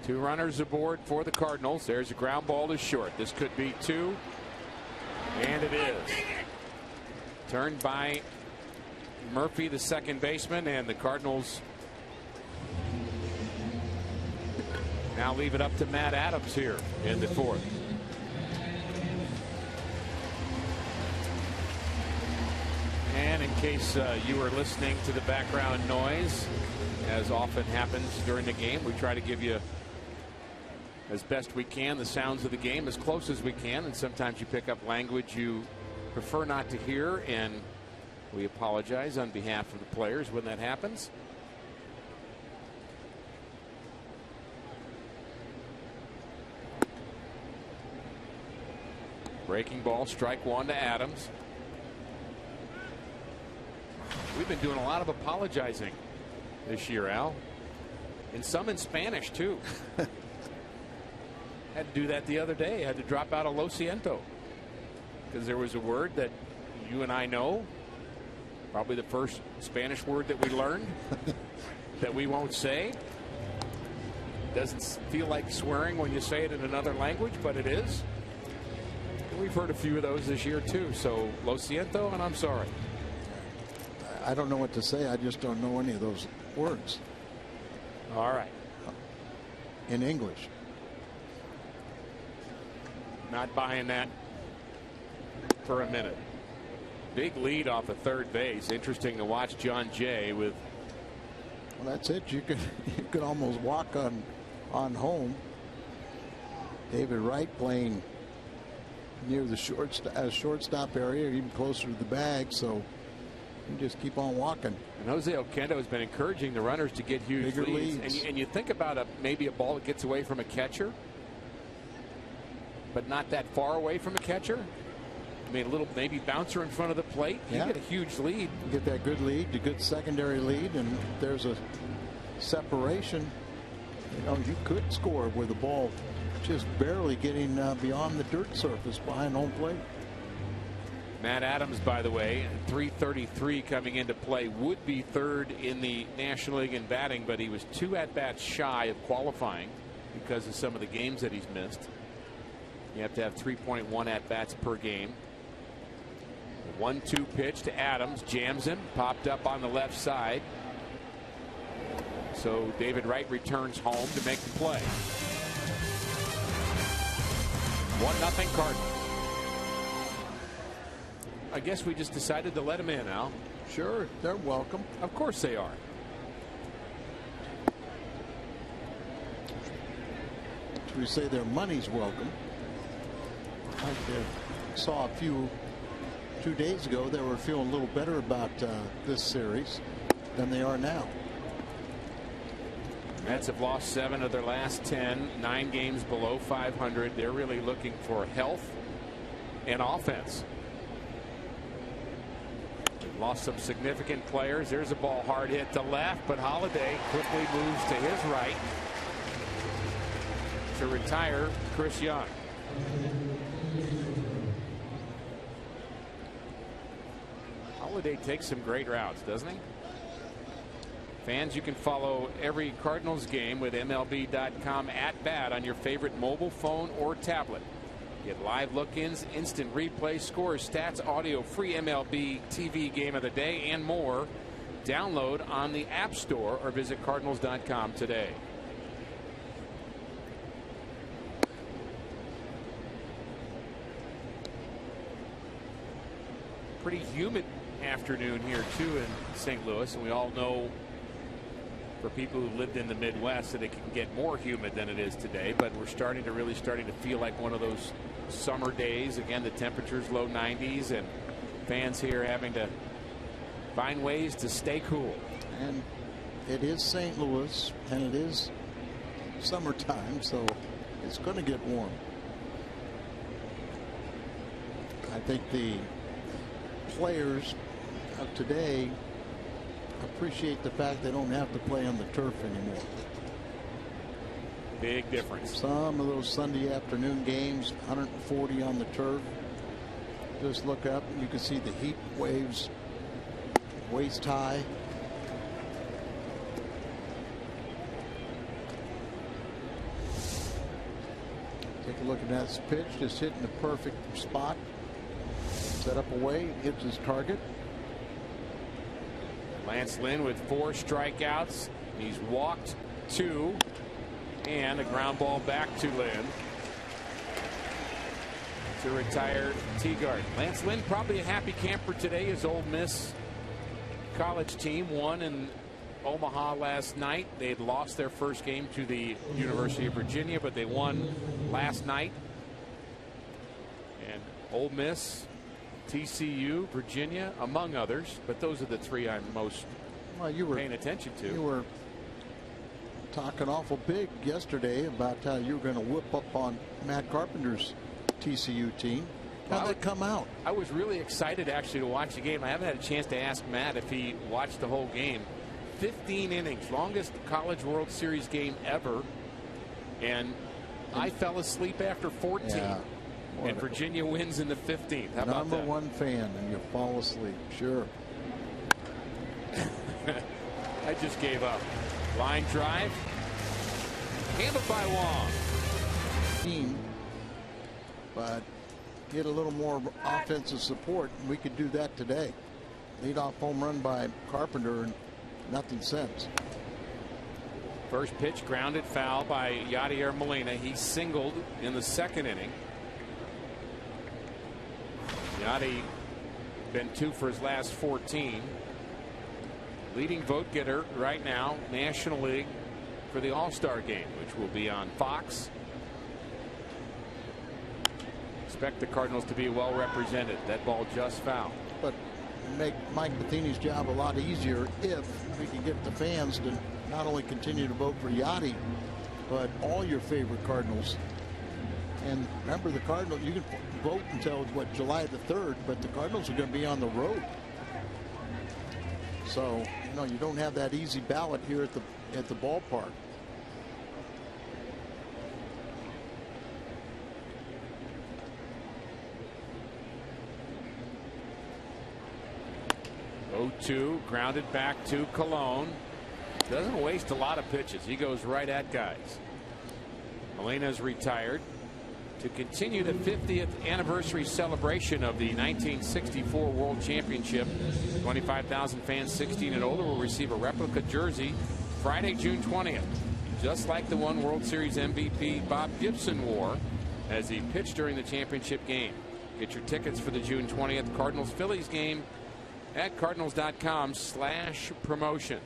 2 runners aboard for the Cardinals. There's a ground ball to short. This could be 2, and it is. Turned by Murphy, the second baseman, and the Cardinals now leave it up to Matt Adams here in the 4th. And in case you were listening to the background noise, as often happens during the game, we try to give you as best we can the sounds of the game as close as we can, and sometimes you pick up language you prefer not to hear, and we apologize on behalf of the players when that happens. Breaking ball, strike one to Adams. We've been doing a lot of apologizing this year, Al, and some in Spanish too. Had to do that the other day. Had to drop out a lo siento because there was a word that you and I know, probably the first Spanish word that we learned that we won't say. Doesn't feel like swearing when you say it in another language, but it is. We've heard a few of those this year too. So lo siento and I'm sorry. I don't know what to say. I just don't know any of those words. All right. In English. Not buying that for a minute. Big lead off of third base. Interesting to watch John Jay with. Well, that's it. You could almost walk on home. David Wright playing near the shortstop area, even closer to the bag. So you just keep on walking. And Jose Oquendo has been encouraging the runners to get huge leads. And you think about maybe a ball that gets away from a catcher, but not that far away from a catcher. I mean, a little maybe bouncer in front of the plate. You get a huge lead. You get that good lead, a good secondary lead, and there's a separation. You know, you could score with the ball just barely getting beyond the dirt surface behind home plate. Matt Adams, by the way, 333 coming into play, would be third in the National League in batting, but he was 2 at-bats shy of qualifying because of some of the games that he's missed. You have to have 3.1 at-bats per game. 1-2 pitch to Adams, jams him, popped up on the left side. So David Wright returns home to make the play. 1-0 Cardinals. I guess we just decided to let him in, Al. Sure, they're welcome. Of course they are. Should we say their money's welcome? I saw a 2 days ago they were feeling a little better about this series than they are now. Mets have lost 7 of their last 10, 9 games below 500. They're really looking for health and offense. They've lost some significant players. There's a ball hard hit to left, but Holiday quickly moves to his right to retire Chris Young. Holiday takes some great routes, doesn't he? Fans, you can follow every Cardinals game with MLB.com at bat on your favorite mobile phone or tablet. Get live look-ins, instant replay, scores, stats, audio, free MLB TV game of the day, and more. Download on the App Store or visit Cardinals.com today. Pretty humid afternoon here too in St. Louis, and we all know for people who lived in the Midwest that it can get more humid than it is today, but we're really starting to feel like one of those summer days. Again, the temperature's low 90s, and fans here having to find ways to stay cool. And it is St. Louis, and it is summertime, so it's going to get warm. I think the players of today appreciate the fact they don't have to play on the turf anymore. Big difference. Some of those Sunday afternoon games, 140 on the turf. Just look up and you can see the heat waves waist high. Take a look at that pitch, just hitting the perfect spot. Set up away, hits his target. Lance Lynn with 4 strikeouts. He's walked 2, and a ground ball back to Lynn to retire Teagard. Lance Lynn probably a happy camper today as Ole Miss college team won in Omaha last night. They had lost their first game to the University of Virginia, but they won last night. And Ole Miss, TCU, Virginia, among others. But those are the three I'm most paying attention to. You were talking awful big yesterday about how you were going to whip up on Matt Carpenter's TCU team. How'd it come out? I was really excited actually to watch the game. I haven't had a chance to ask Matt if he watched the whole game. 15 innings, longest College World Series game ever. And I fell asleep after 14. Yeah. And Virginia wins in the 15th. How about that? Number one fan and you fall asleep. Sure. I just gave up. Line drive. Handled by Wong. But get a little more offensive support, and we could do that today. Leadoff home run by Carpenter and nothing since. First pitch grounded foul by Yadier Molina. He singled in the second inning. Yadi been 2 for his last 14. Leading vote getter right now, National League, for the All-Star game, which will be on Fox. Expect the Cardinals to be well represented. That ball just foul. But make Mike Matheny's job a lot easier if we can get the fans to not only continue to vote for Yachty, but all your favorite Cardinals. And remember, the Cardinals, you can vote until what, July the 3rd, but the Cardinals are going to be on the road. So, you know, you don't have that easy ballot here at the ballpark. Oh-2, grounded back to Cologne. Doesn't waste a lot of pitches. He goes right at guys. Molina's retired to continue the 50th anniversary celebration of the 1964 World Championship. 25,000 fans 16 and older will receive a replica jersey Friday, June 20th, just like the one World Series MVP Bob Gibson wore as he pitched during the championship game. Get your tickets for the June 20th Cardinals-Phillies game at cardinals.com/promotions.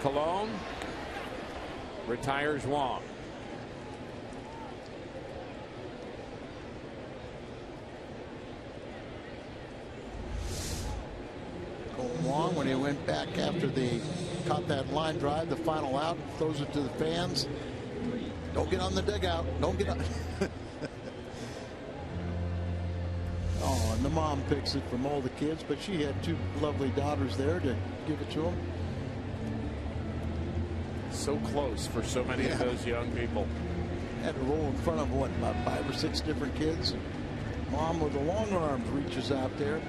Cologne retires Wong. Wong, when he went back after they caught that line drive, the final out, throws it to the fans. Don't get on the dugout. Don't get on. Oh, and the mom picks it from all the kids, but she had 2 lovely daughters there to give it to them. So close for so many of those young people. Had to roll in front of what, about 5 or 6 different kids. Mom with the long arms reaches out there.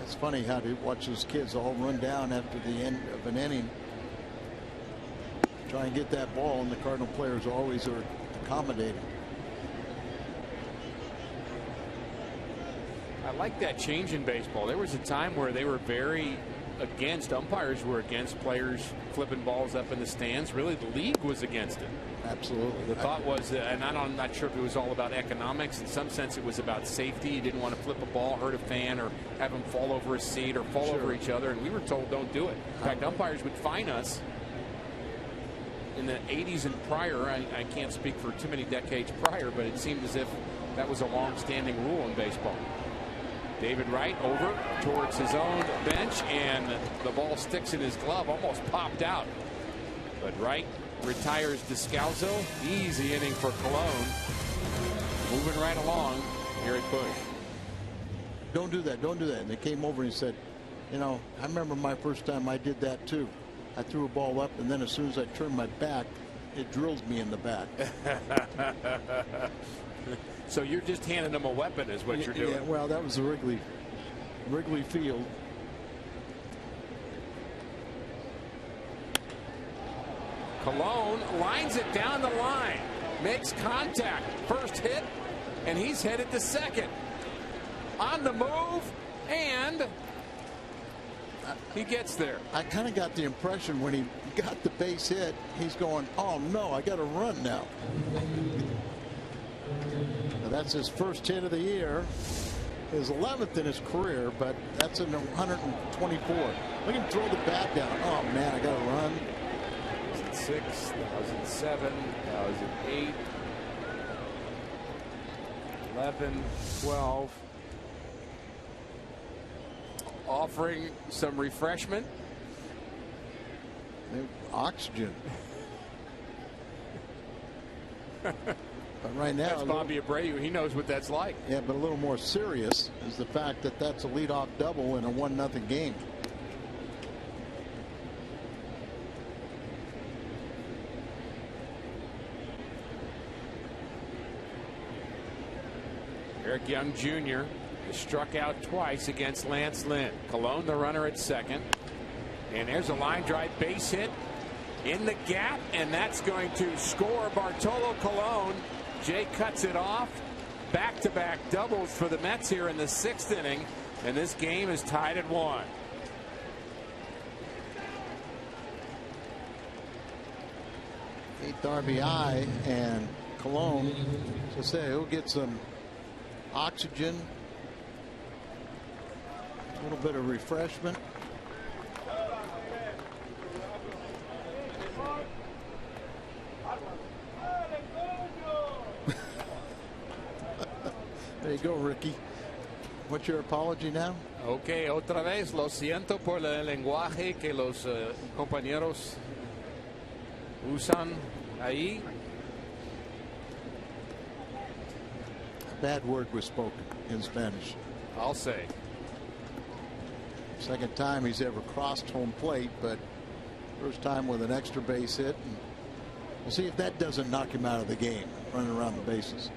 It's funny how to watch those kids all run down after the end of an inning, try and get that ball, and the Cardinal players always are accommodating. I like that change in baseball. There was a time where they were very against, umpires were against players flipping balls up in the stands. Really, the league was against it. Absolutely. The thought was, and I'm not sure if it was all about economics. In some sense, it was about safety. You didn't want to flip a ball, hurt a fan, or have them fall over a seat or fall over each other. And we were told, don't do it. In fact, umpires would fine us in the 80s and prior. I can't speak for too many decades prior, but it seemed as if that was a long-standing rule in baseball. David Wright over towards his own bench, and the ball sticks in his glove, almost popped out. But Wright retires Descalzo. Easy inning for Cologne. Moving right along here at Busch. Don't do that. Don't do that. And they came over and he said, you know, I remember my first time I did that too. I threw a ball up, and then as soon as I turned my back, it drilled me in the back. So you're just handing them a weapon is what you're doing. Yeah, well, that was the Wrigley Field. Cologne lines it down the line, makes contact, first hit, and he's headed to second. On the move, and he gets there. I kind of got the impression when he got the base hit, he's going, oh no, I got to run now. That's his first hit of the year. His 11th in his career, but that's in 124. Look at him throw the bat down. Oh, man, I got to run. 2006, 2007, 2008, 11, 12. Offering some refreshment. Oxygen. But right now, that's Bobby Abreu. He knows what that's like. Yeah, but a little more serious is the fact that that's a leadoff double in a 1-0 game. Eric Young Jr. has struck out twice against Lance Lynn. Colon, the runner at second. And there's a line drive base hit in the gap, and that's going to score Bartolo Colon. Jay cuts it off. Back-to-back doubles for the Mets here in the 6th inning, and this game is tied at 1. Eighth RBI, and Colon, so say he'll get some oxygen, a little bit of refreshment. There you go, Ricky. What's your apology now? Okay, otra vez, lo siento por el lenguaje que los compañeros usan ahí. A bad word was spoken in Spanish. I'll say. Second time he's ever crossed home plate, but first time with an extra base hit. And we'll see if that doesn't knock him out of the game, running around the bases.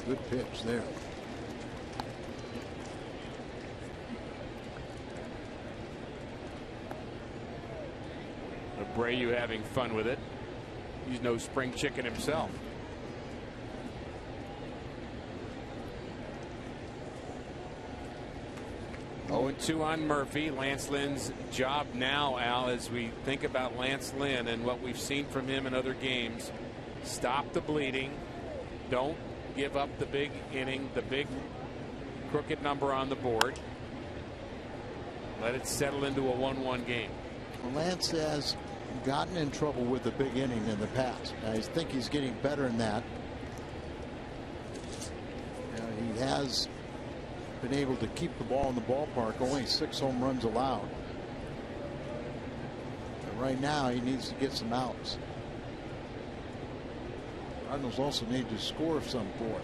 Good pitch there. Abreu having fun with it. He's no spring chicken himself. Oh, 2 on Murphy. Lance Lynn's job now, Al, as we think about Lance Lynn and what we've seen from him in other games. Stop the bleeding. Don't give up the big inning, the big crooked number on the board. Let it settle into a 1-1 game. Lance has gotten in trouble with the big inning in the past. I think he's getting better in that. He has been able to keep the ball in the ballpark. Only 6 home runs allowed. But right now he needs to get some outs. Cardinals also need to score some for him.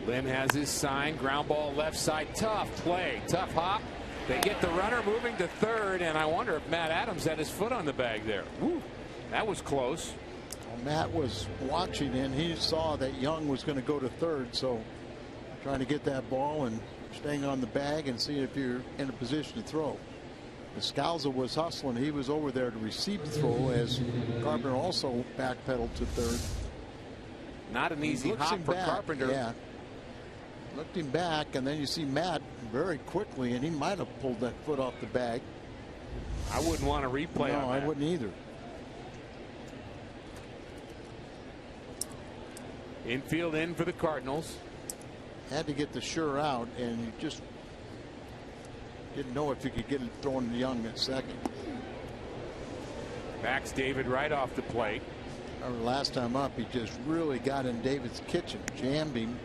Lynn has his sign. Ground ball left side. Tough play. Tough hop. They get the runner moving to third, and I wonder if Matt Adams had his foot on the bag there. Woo, that was close. Well, Matt was watching, and he saw that Young was going to go to third, so trying to get that ball and staying on the bag and see if you're in a position to throw. Scalzo was hustling. He was over there to receive the throw as Carpenter also backpedaled to third. Not an easy hop for Carpenter. Yeah. Looked him back, and then you see Matt very quickly, and he might have pulled that foot off the bag. I wouldn't want to replay on that. I wouldn't either. Infield in for the Cardinals. Had to get the sure out, and you just didn't know if you could get it thrown to Young at second. Backs David right off the plate. Last time up, he just really got in David's kitchen, jammed him.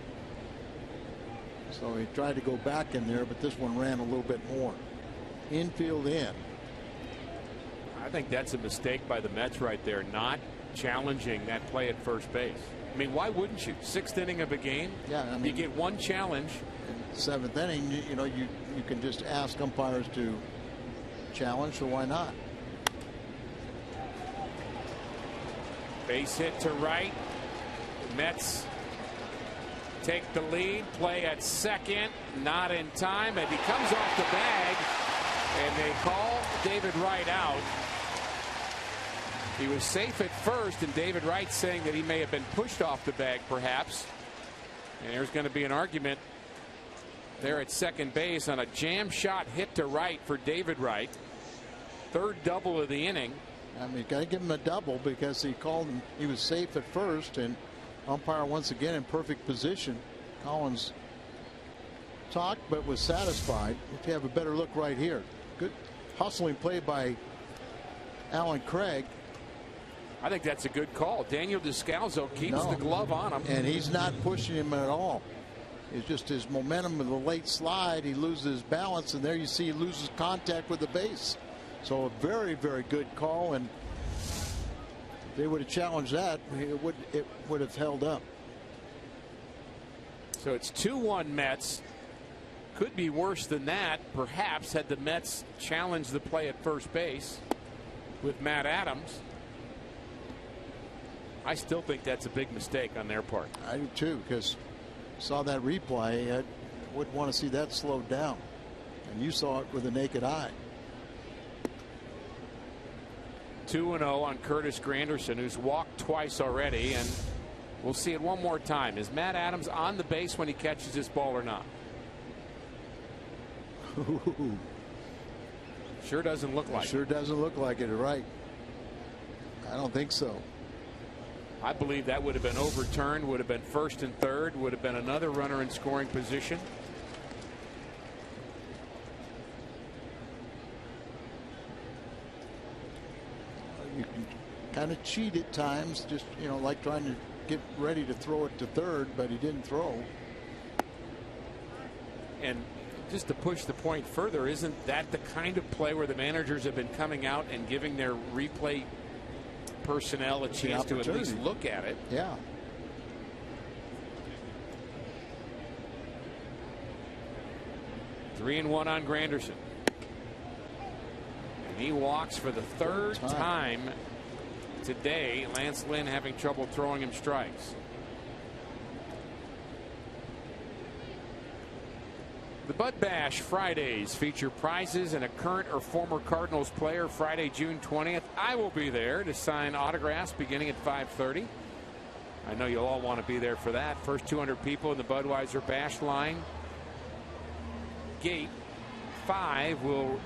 So he tried to go back in there, but this one ran a little bit more. Infield in. I think that's a mistake by the Mets right there, not challenging that play at first base. I mean, why wouldn't you? 6th inning of a game. Yeah, I mean, you get one challenge. In 7th inning, you can just ask umpires to challenge, so why not? Base hit to right. Mets take the lead. Play at second, not in time, and he comes off the bag, and they call David Wright out. He was safe at first, and David Wright saying that he may have been pushed off the bag perhaps. And there's going to be an argument there at second base on a jam shot hit to right for David Wright. Third double of the inning. I mean, you got to give him a double because he called him. He was safe at first, and umpire once again in perfect position. Collins talked but was satisfied. If you have a better look right here, good hustling play by Alan Craig. I think that's a good call. Daniel Descalzo keeps the glove on him, and he's not pushing him at all. It's just his momentum of the late slide. He loses his balance, and there you see he loses contact with the base. So a very, very good call, and if they would have challenged that, it would have held up. So it's 2-1 Mets. Could be worse than that, perhaps, had the Mets challenged the play at first base with Matt Adams. I still think that's a big mistake on their part. I do too, because saw that replay. I would want to see that slowed down, and you saw it with the naked eye. 2-0 on Curtis Granderson, who's walked twice already, and we'll see it one more time. Is Matt Adams on the base when he catches this ball or not? Sure doesn't look like it. Sure doesn't look like it, right? I don't think so. I believe that would have been overturned, would have been first and third, would have been another runner in scoring position. You can kind of cheat at times, just, you know, like trying to get ready to throw it to third, but he didn't throw. And just to push the point further, isn't that the kind of play where the managers have been coming out and giving their replay personnel a chance to at least look at it? Yeah. Three and one on Granderson. And he walks for the third time today. Lance Lynn having trouble throwing him strikes. The Bud Bash Fridays feature prizes and a current or former Cardinals player. Friday, June 20th. I will be there to sign autographs beginning at 5:30. I know you'll all want to be there for that. First 200 people in the Budweiser Bash line. Gate 5 will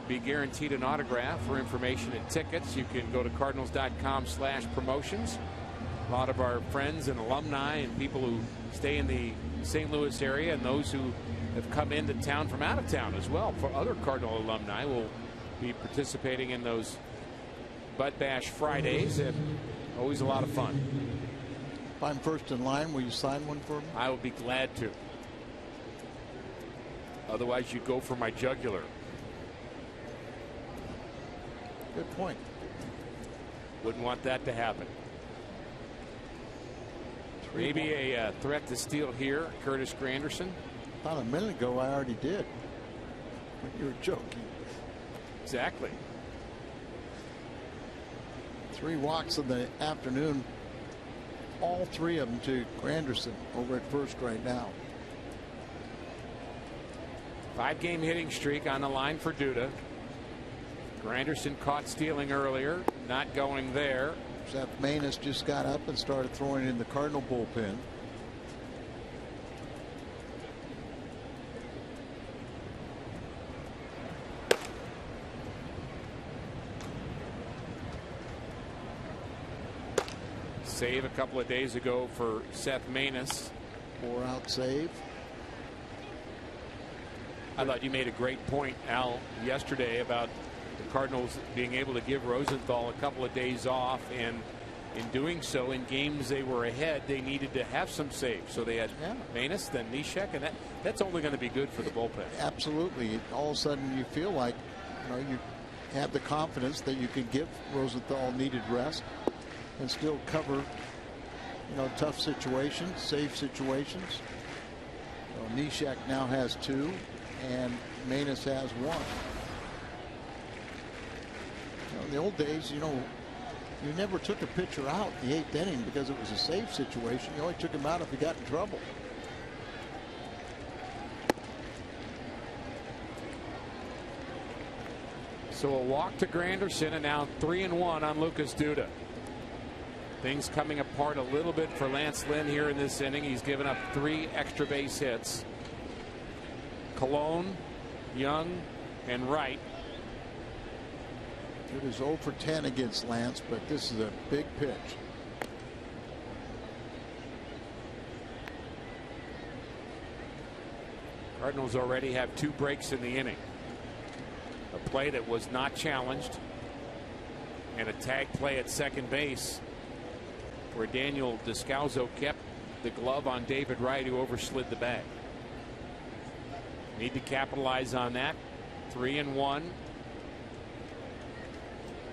be guaranteed an autograph. For information and tickets, you can go to cardinals.com/promotions. A lot of our friends and alumni and people who stay in the St. Louis area and those who have come into town from out of town as well for other Cardinal alumni will be participating in those Bud Bash Fridays, and always a lot of fun. If I'm first in line, will you sign one for me? I will be glad to. Otherwise, you go for my jugular. Good point. Wouldn't want that to happen. Maybe a threat to steal here, Curtis Granderson. About a minute ago, I already did. You were joking. Exactly. 3 walks in the afternoon. All 3 of them to Granderson over at first right now. 5-game hitting streak on the line for Duda. Granderson caught stealing earlier, not going there. Seth Maness just got up and started throwing in the Cardinal bullpen. Save a couple of days ago for Seth Maness. 4-out save. I thought you made a great point, Al, yesterday about the Cardinals being able to give Rosenthal a couple of days off, and in doing so, in games they were ahead, they needed to have some saves. So they had Maness, then Neshek, and that's only going to be good for the bullpen. Absolutely. All of a sudden you feel like, you know, you have the confidence that you can give Rosenthal needed rest and still cover, you know, tough situations, safe situations. So Neshek now has 2 and Maness has 1. You know, in the old days, you know, you never took a pitcher out in the 8th inning because it was a safe situation. You only took him out if he got in trouble. So a walk to Granderson, and now 3-1 on Lucas Duda. Things coming apart a little bit for Lance Lynn here in this inning. He's given up 3 extra base hits. Cologne, Young, and Wright. It is 0 for 10 against Lance, but this is a big pitch. Cardinals already have 2 breaks in the inning. A play that was not challenged, and a tag play at second base where Daniel Descalzo kept the glove on David Wright, who overslid the bag. Need to capitalize on that. 3-1.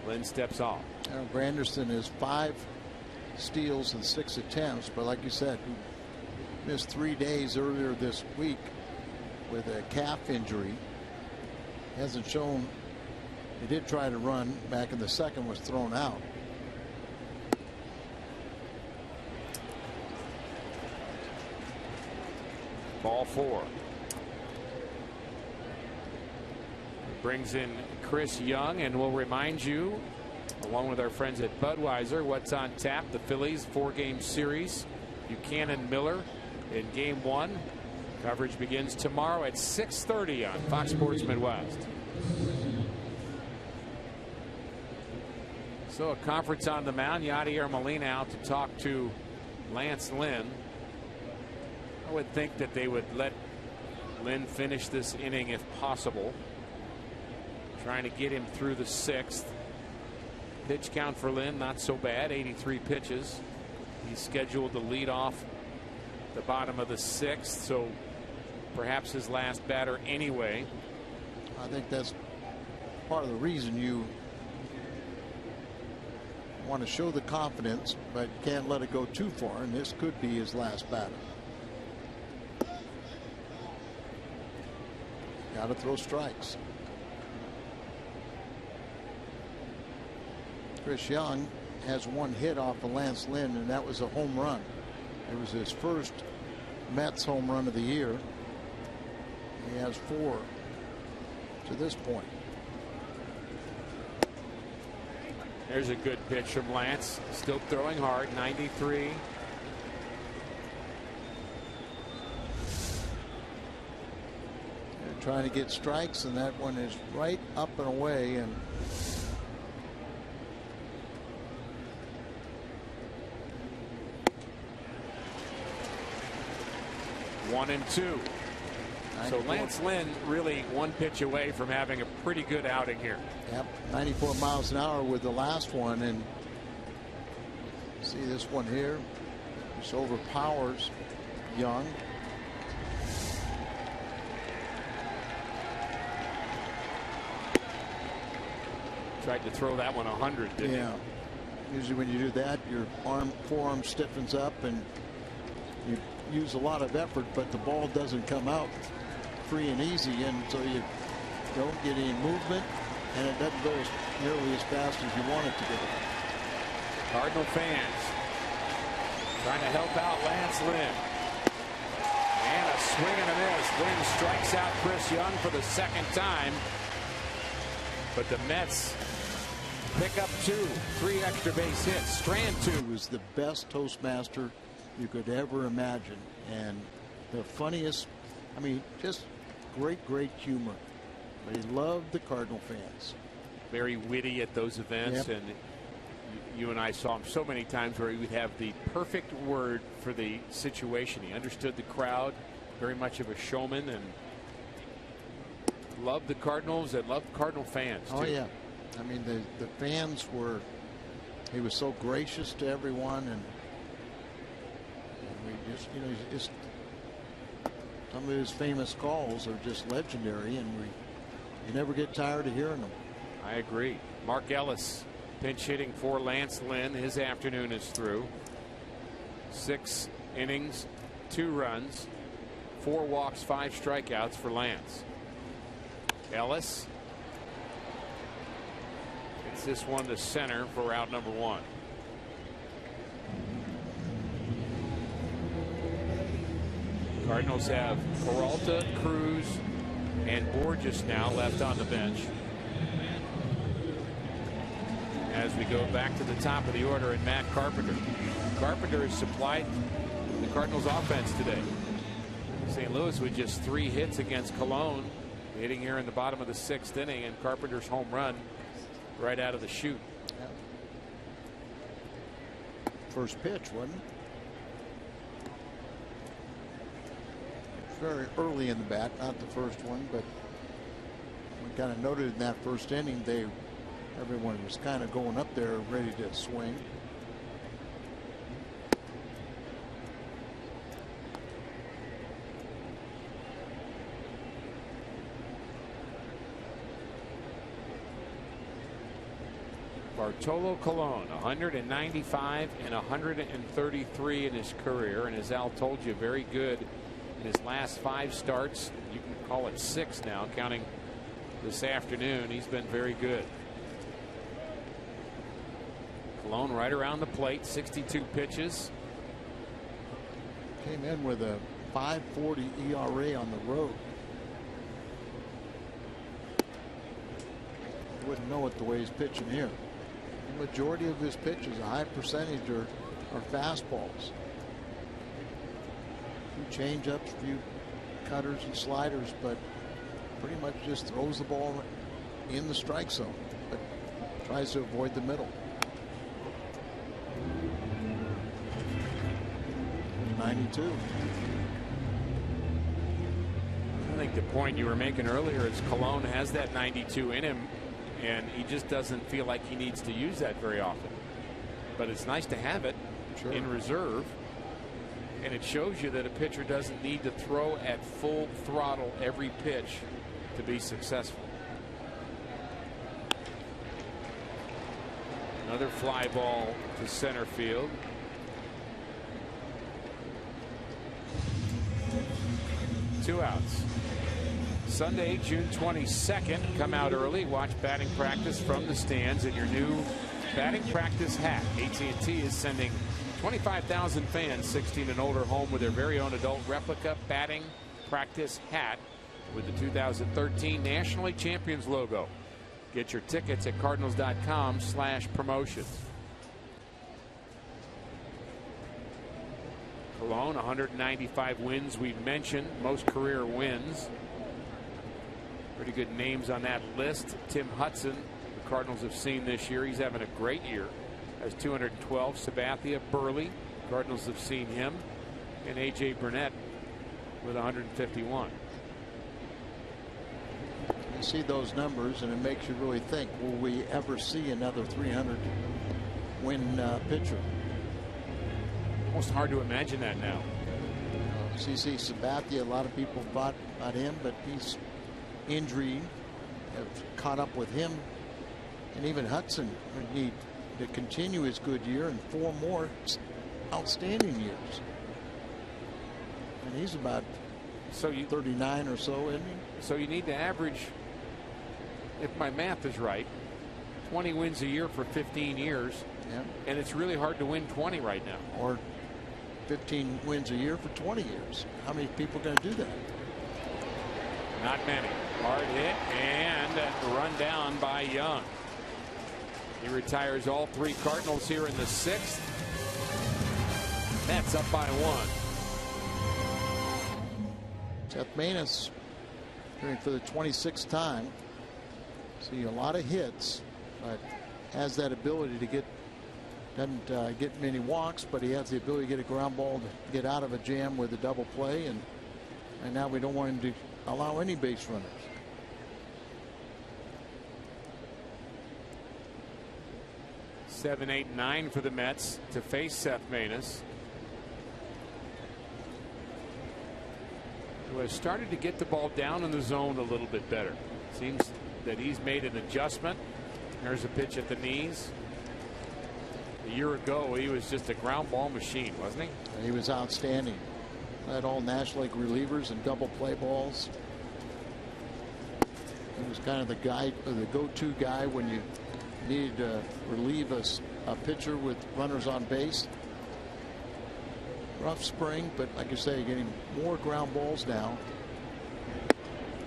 Lynn steps off. Granderson is 5 steals and 6 attempts, but like you said, he missed 3 days earlier this week with a calf injury. Hasn't shown. He did try to run back in the second, was thrown out. Ball 4. Brings in Chris Young, and we'll remind you, along with our friends at Budweiser, what's on tap. The Phillies 4-game series. Buchanan Miller in game 1. Coverage begins tomorrow at 6:30 on Fox Sports Midwest. So a conference on the mound. Yadier Molina out to talk to Lance Lynn. I would think that they would let Lynn finish this inning if possible. Trying to get him through the 6th. Pitch count for Lynn not so bad, 83 pitches. He's scheduled to lead off the bottom of the 6th, so perhaps his last batter anyway. I think that's part of the reason you want to show the confidence, but can't let it go too far, and this could be his last batter. Got to throw strikes. Chris Young has 1 hit off of Lance Lynn, and that was a home run. It was his first Mets home run of the year. He has 4 to this point. There's a good pitch from Lance. Still throwing hard, 93. They're trying to get strikes, and that one is right up and away. And One and 2. So Lance Lynn really 1 pitch away from having a pretty good outing here. Yep, 94 miles an hour with the last one, and see this one here. Just overpowers Young. Tried to throw that one 100, didn't he? Usually when you do that, your forearm stiffens up and you use a lot of effort, but the ball doesn't come out free and easy, and so you don't get any movement, and it doesn't go nearly as fast as you want it to go. Cardinal fans trying to help out Lance Lynn. And a swing and a miss. Lynn strikes out Chris Young for the 2nd time. But the Mets pick up 2, 3 extra base hits. Strand 2. He was the best Toastmaster you could ever imagine, and the funniest, I mean, just great humor. But he loved the Cardinal fans. Very witty at those events. Yep. And you and I saw him so many times where he would have the perfect word for the situation. He understood the crowd, very much of a showman, and loved the Cardinals and loved Cardinal fans too. Oh yeah, I mean the fans were, he was so gracious to everyone, and we just, you know, just some of his famous calls are just legendary, and you never get tired of hearing them. I agree. Mark Ellis pinch hitting for Lance Lynn. His afternoon is through. 6 innings, 2 runs, 4 walks, 5 strikeouts for Lance. Ellis gets this one to center for out number 1. Cardinals have Peralta, Cruz, and Borges now left on the bench. as we go back to the top of the order, and Matt Carpenter. Carpenter has supplied the Cardinals offense today. St. Louis with just 3 hits against Cologne, hitting here in the bottom of the 6th inning, and Carpenter's home run right out of the chute. First pitch, wasn't it? Very early in the bat, not the first one, but we kind of noted in that first inning everyone was kind of going up there ready to swing. Bartolo Colon, 195 and 133 in his career, and as Al told you, very good in his last 5 starts. You can call it 6 now, counting this afternoon. He's been very good. Colon right around the plate, 62 pitches. Came in with a 5.40 ERA on the road. You wouldn't know it the way he's pitching here. The majority of his pitches, a high percentage, are fastballs. A few changeups, a few cutters and sliders, but pretty much just throws the ball in the strike zone, but tries to avoid the middle. 92. I think the point you were making earlier is Colon has that 92 in him, and he just doesn't feel like he needs to use that very often. But it's nice to have it in reserve, and it shows you that a pitcher doesn't need to throw at full throttle every pitch to be successful. Another fly ball to center field. Two outs. Sunday, June 22nd. Come out early, watch batting practice from the stands in your new batting practice hat. AT&T is sending 25,000 fans 16 and older home with their very own adult replica batting practice hat with the 2013 Nationally Champions logo. Get your tickets at cardinals.com/promotions. Colon, 195 wins. We mentioned most career wins. Pretty good names on that list. Tim Hudson, the Cardinals have seen this year. He's having a great year. Has 212. Sabathia, Burley, Cardinals have seen him. And A.J. Burnett with 151. You see those numbers, and it makes you really think, will we ever see another 300-win pitcher? Almost hard to imagine that now. CC Sabathia, a lot of people thought about him, but he's injury have caught up with him, and even Hudson would need to continue his good year and 4 more outstanding years. And he's about 39 or so, isn't he? So you need to average, if my math is right, 20 wins a year for 15 years. Yeah. And it's really hard to win 20 right now. Or 15 wins a year for 20 years. How many people are going to do that? Not many. Hard hit and run down by Young. He retires all 3 Cardinals here in the 6th. Mets up by 1. Seth Maness doing for the 26th time. See a lot of hits, but has that ability to get, doesn't get many walks, but he has the ability to get a ground ball to get out of a jam with a double play, and now we don't want him to allow any base runners. Seven, 8, 9 for the Mets to face Seth Maness, who has started to get the ball down in the zone a little bit better. Seems that he's made an adjustment. There's a pitch at the knees. A year ago, he was just a ground ball machine, wasn't he? He was outstanding. Led all National League relievers and double play balls. He was kind of the guy, the go-to guy when you needed to relieve a pitcher with runners on base. Rough spring, but like you say, getting more ground balls now,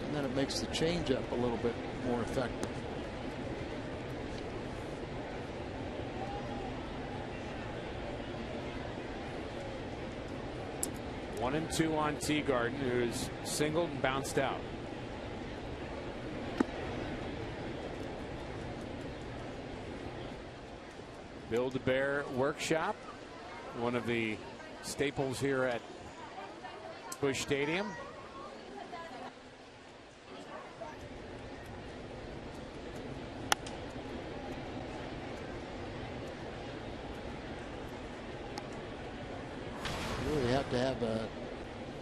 and then it makes the changeup a little bit more effective. 1-2 on Teagarden, who's singled and bounced out. Build-A-Bear Workshop, one of the staples here at Busch Stadium. You really have to have a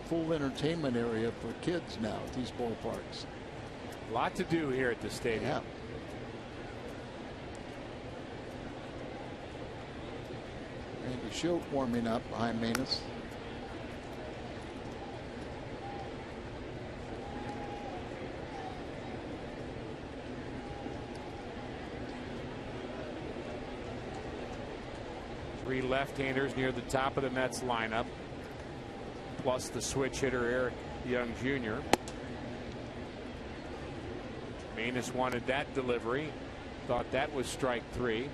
full entertainment area for kids now at these ballparks. A lot to do here at the stadium. Yeah. Randy Schultz warming up behind Manus. Three left-handers near the top of the Mets lineup, plus the switch hitter Eric Young Jr. Manus wanted that delivery, thought that was strike three.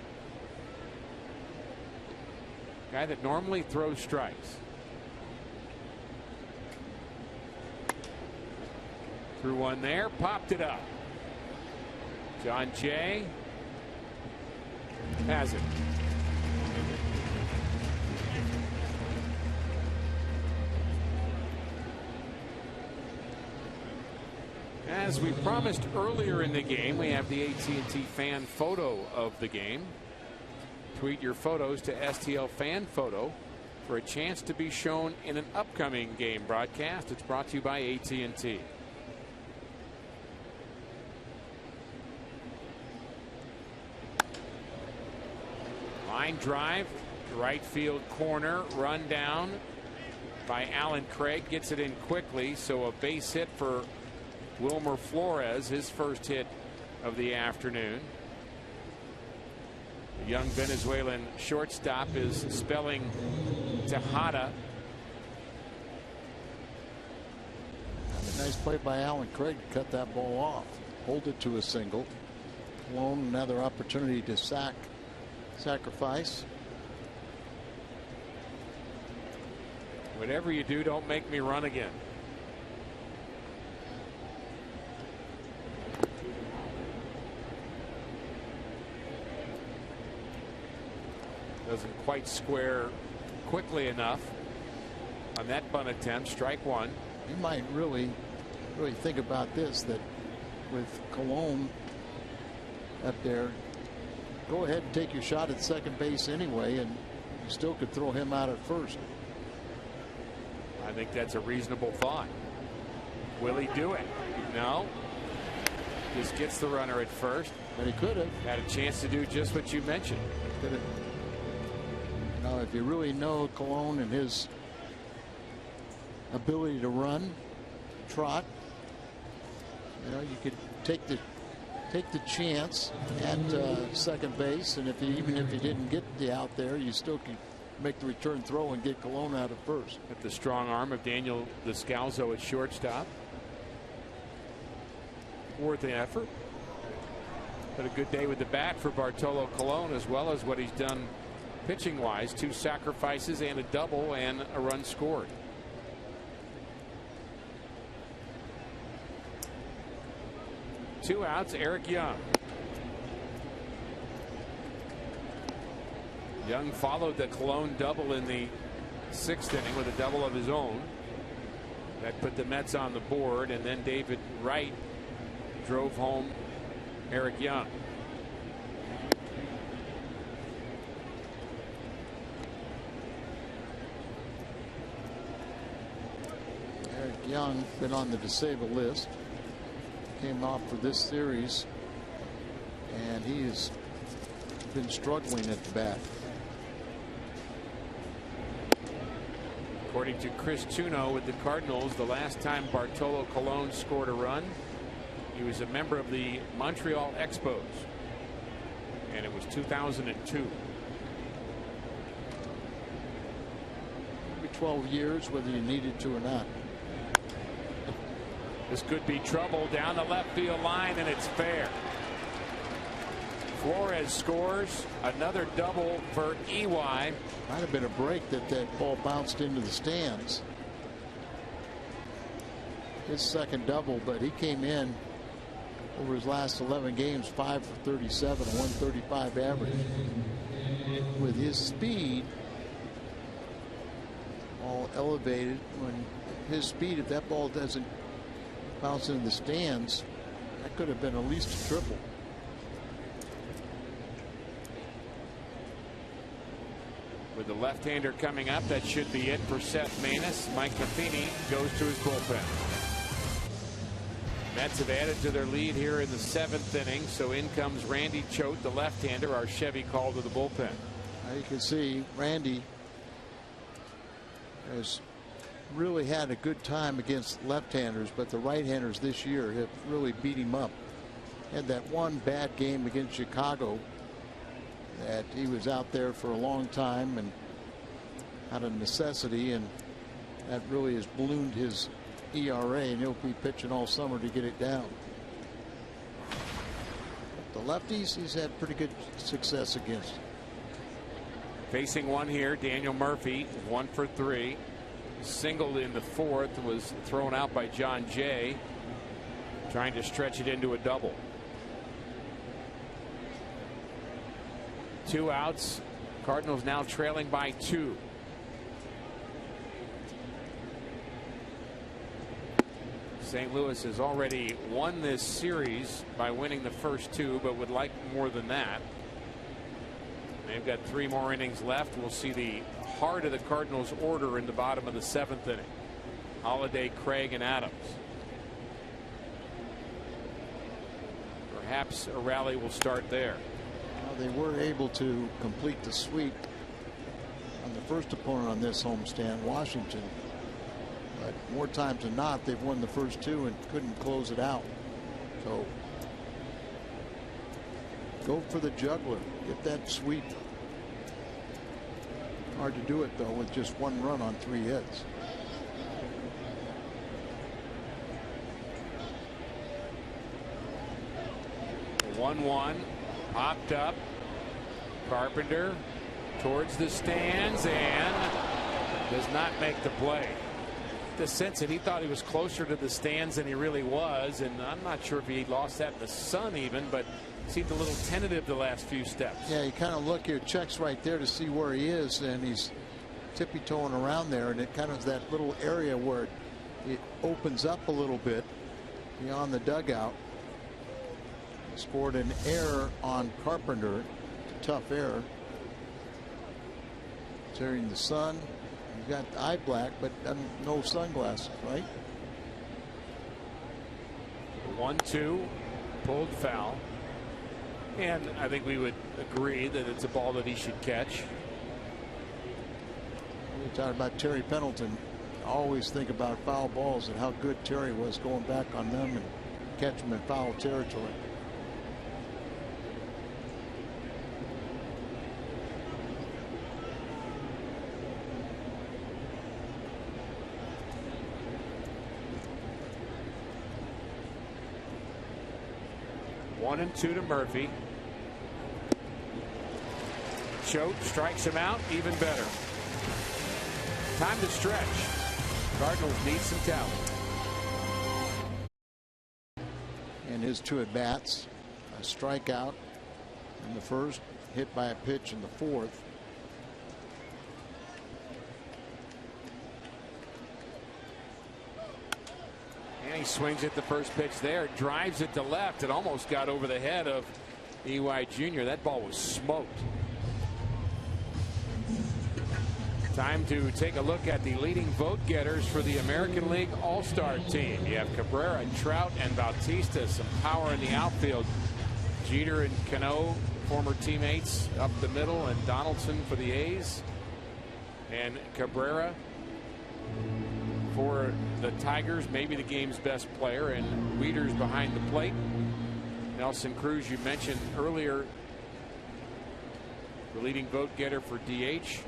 Guy that normally throws strikes. Threw one there, popped it up. John Jay has it. As we promised earlier in the game, we have the AT&T fan photo of the game. Tweet your photos to STL Fan Photo for a chance to be shown in an upcoming game broadcast. It's brought to you by AT&T. Line drive, right field corner, run down by Alan Craig. Gets it in quickly, so a base hit for Wilmer Flores, his first hit of the afternoon. The young Venezuelan shortstop is spelling Tejada. A nice play by Alan Craig to cut that ball off. Hold it to a single. Lone another opportunity to sacrifice. Whatever you do, don't make me run again. Doesn't quite square quickly enough on that bunt attempt. Strike one. You might really think about this, that with Colon up there, go ahead and take your shot at second base anyway, and you still could throw him out at first. I think that's a reasonable thought. Will he do it? No. Just gets the runner at first. But he could have had a chance to do just what you mentioned. Could have. Now, if you really know Colon and his ability to run, trot, you know, you could take the chance at second base, and even if you didn't get the out there, you still could make the return throw and get Colon out at first. At the strong arm of Daniel Descalzo at shortstop. Worth the effort. But a good day with the bat for Bartolo Colon, as well as what he's done pitching wise. 2 sacrifices and a double and a run scored. Two outs. Eric Young. Young followed the Colon double in the 6th inning with a double of his own. That put the Mets on the board, and then David Wright drove home Eric Young. Eric Young been on the disabled list. Came off for this series, and he has been struggling at the bat. According to Chris Tuno with the Cardinals, the last time Bartolo Colon scored a run, he was a member of the Montreal Expos, and it was 2002. Maybe 12 years, whether you needed to or not. This could be trouble down the left field line, and it's fair. Flores scores another double for EY. Might have been a break that ball bounced into the stands. his second double, but he came in over his last 11 games 5 for 37, a 135 average. With his speed all elevated, when his speed, if that ball doesn't bounce into the stands, that could have been at least a triple. With the left-hander coming up, that should be it for Seth Maness. Mike Matheny goes to his bullpen. Mets have added to their lead here in the 7th inning, so in comes Randy Choate, the left-hander, our Chevy call to the bullpen. You can see Randy has really had a good time against left-handers, but the right-handers this year have really beat him up. Had that one bad game against Chicago that he was out there for a long time and out of necessity, and that really has ballooned his ERA, and he'll be pitching all summer to get it down. The lefties he's had pretty good success against. Facing one here, Daniel Murphy, 1 for 3. Singled in the 4th, was thrown out by John Jay, trying to stretch it into a double. 2 outs. Cardinals now trailing by 2. St. Louis has already won this series by winning the first 2, but would like more than that. They've got 3 more innings left. We'll see the heart of the Cardinals order in the bottom of the 7th inning. Holiday, Craig, and Adams. Perhaps a rally will start there. Well, they were able to complete the sweep on the first opponent on this homestand, Washington. But more times than not, they've won the first 2 and couldn't close it out. So go for the juggler. Get that sweep. Hard to do it, though, with just 1 run on 3 hits. The 1-1 popped up. Carpenter towards the stands and does not make the play. The sense that he thought he was closer to the stands than he really was, and I'm not sure if he lost that in the sun even, but seemed a little tentative the last few steps. Yeah, you kind of look here, checks right there to see where he is, and he's tippy-toeing around there, and it kind of is that little area where it opens up a little bit beyond the dugout. Scored an error on Carpenter, tough error. Tearing the sun. He's got eye black, but no sunglasses, right? 1-2, pulled foul. And I think we would agree that it's a ball that he should catch. We talked about Terry Pendleton. Always think about foul balls and how good Terry was going back on them and catch them in foul territory. One and 2 to Murphy. Choate strikes him out. Even better. Time to stretch. Cardinals need some talent. And his 2 at bats, a strikeout in the first, hit by a pitch in the 4th. And he swings at the first pitch there, drives it to left. It almost got over the head of E.Y. Jr. That ball was smoked. Time to take a look at the leading vote getters for the American League All-Star team. You have Cabrera, Trout, and Bautista. Some power in the outfield. Jeter and Cano, former teammates, up the middle, and Donaldson for the A's. And Cabrera for the Tigers, maybe the game's best player, and Wieters behind the plate. Nelson Cruz, you mentioned earlier, the leading vote getter for DH.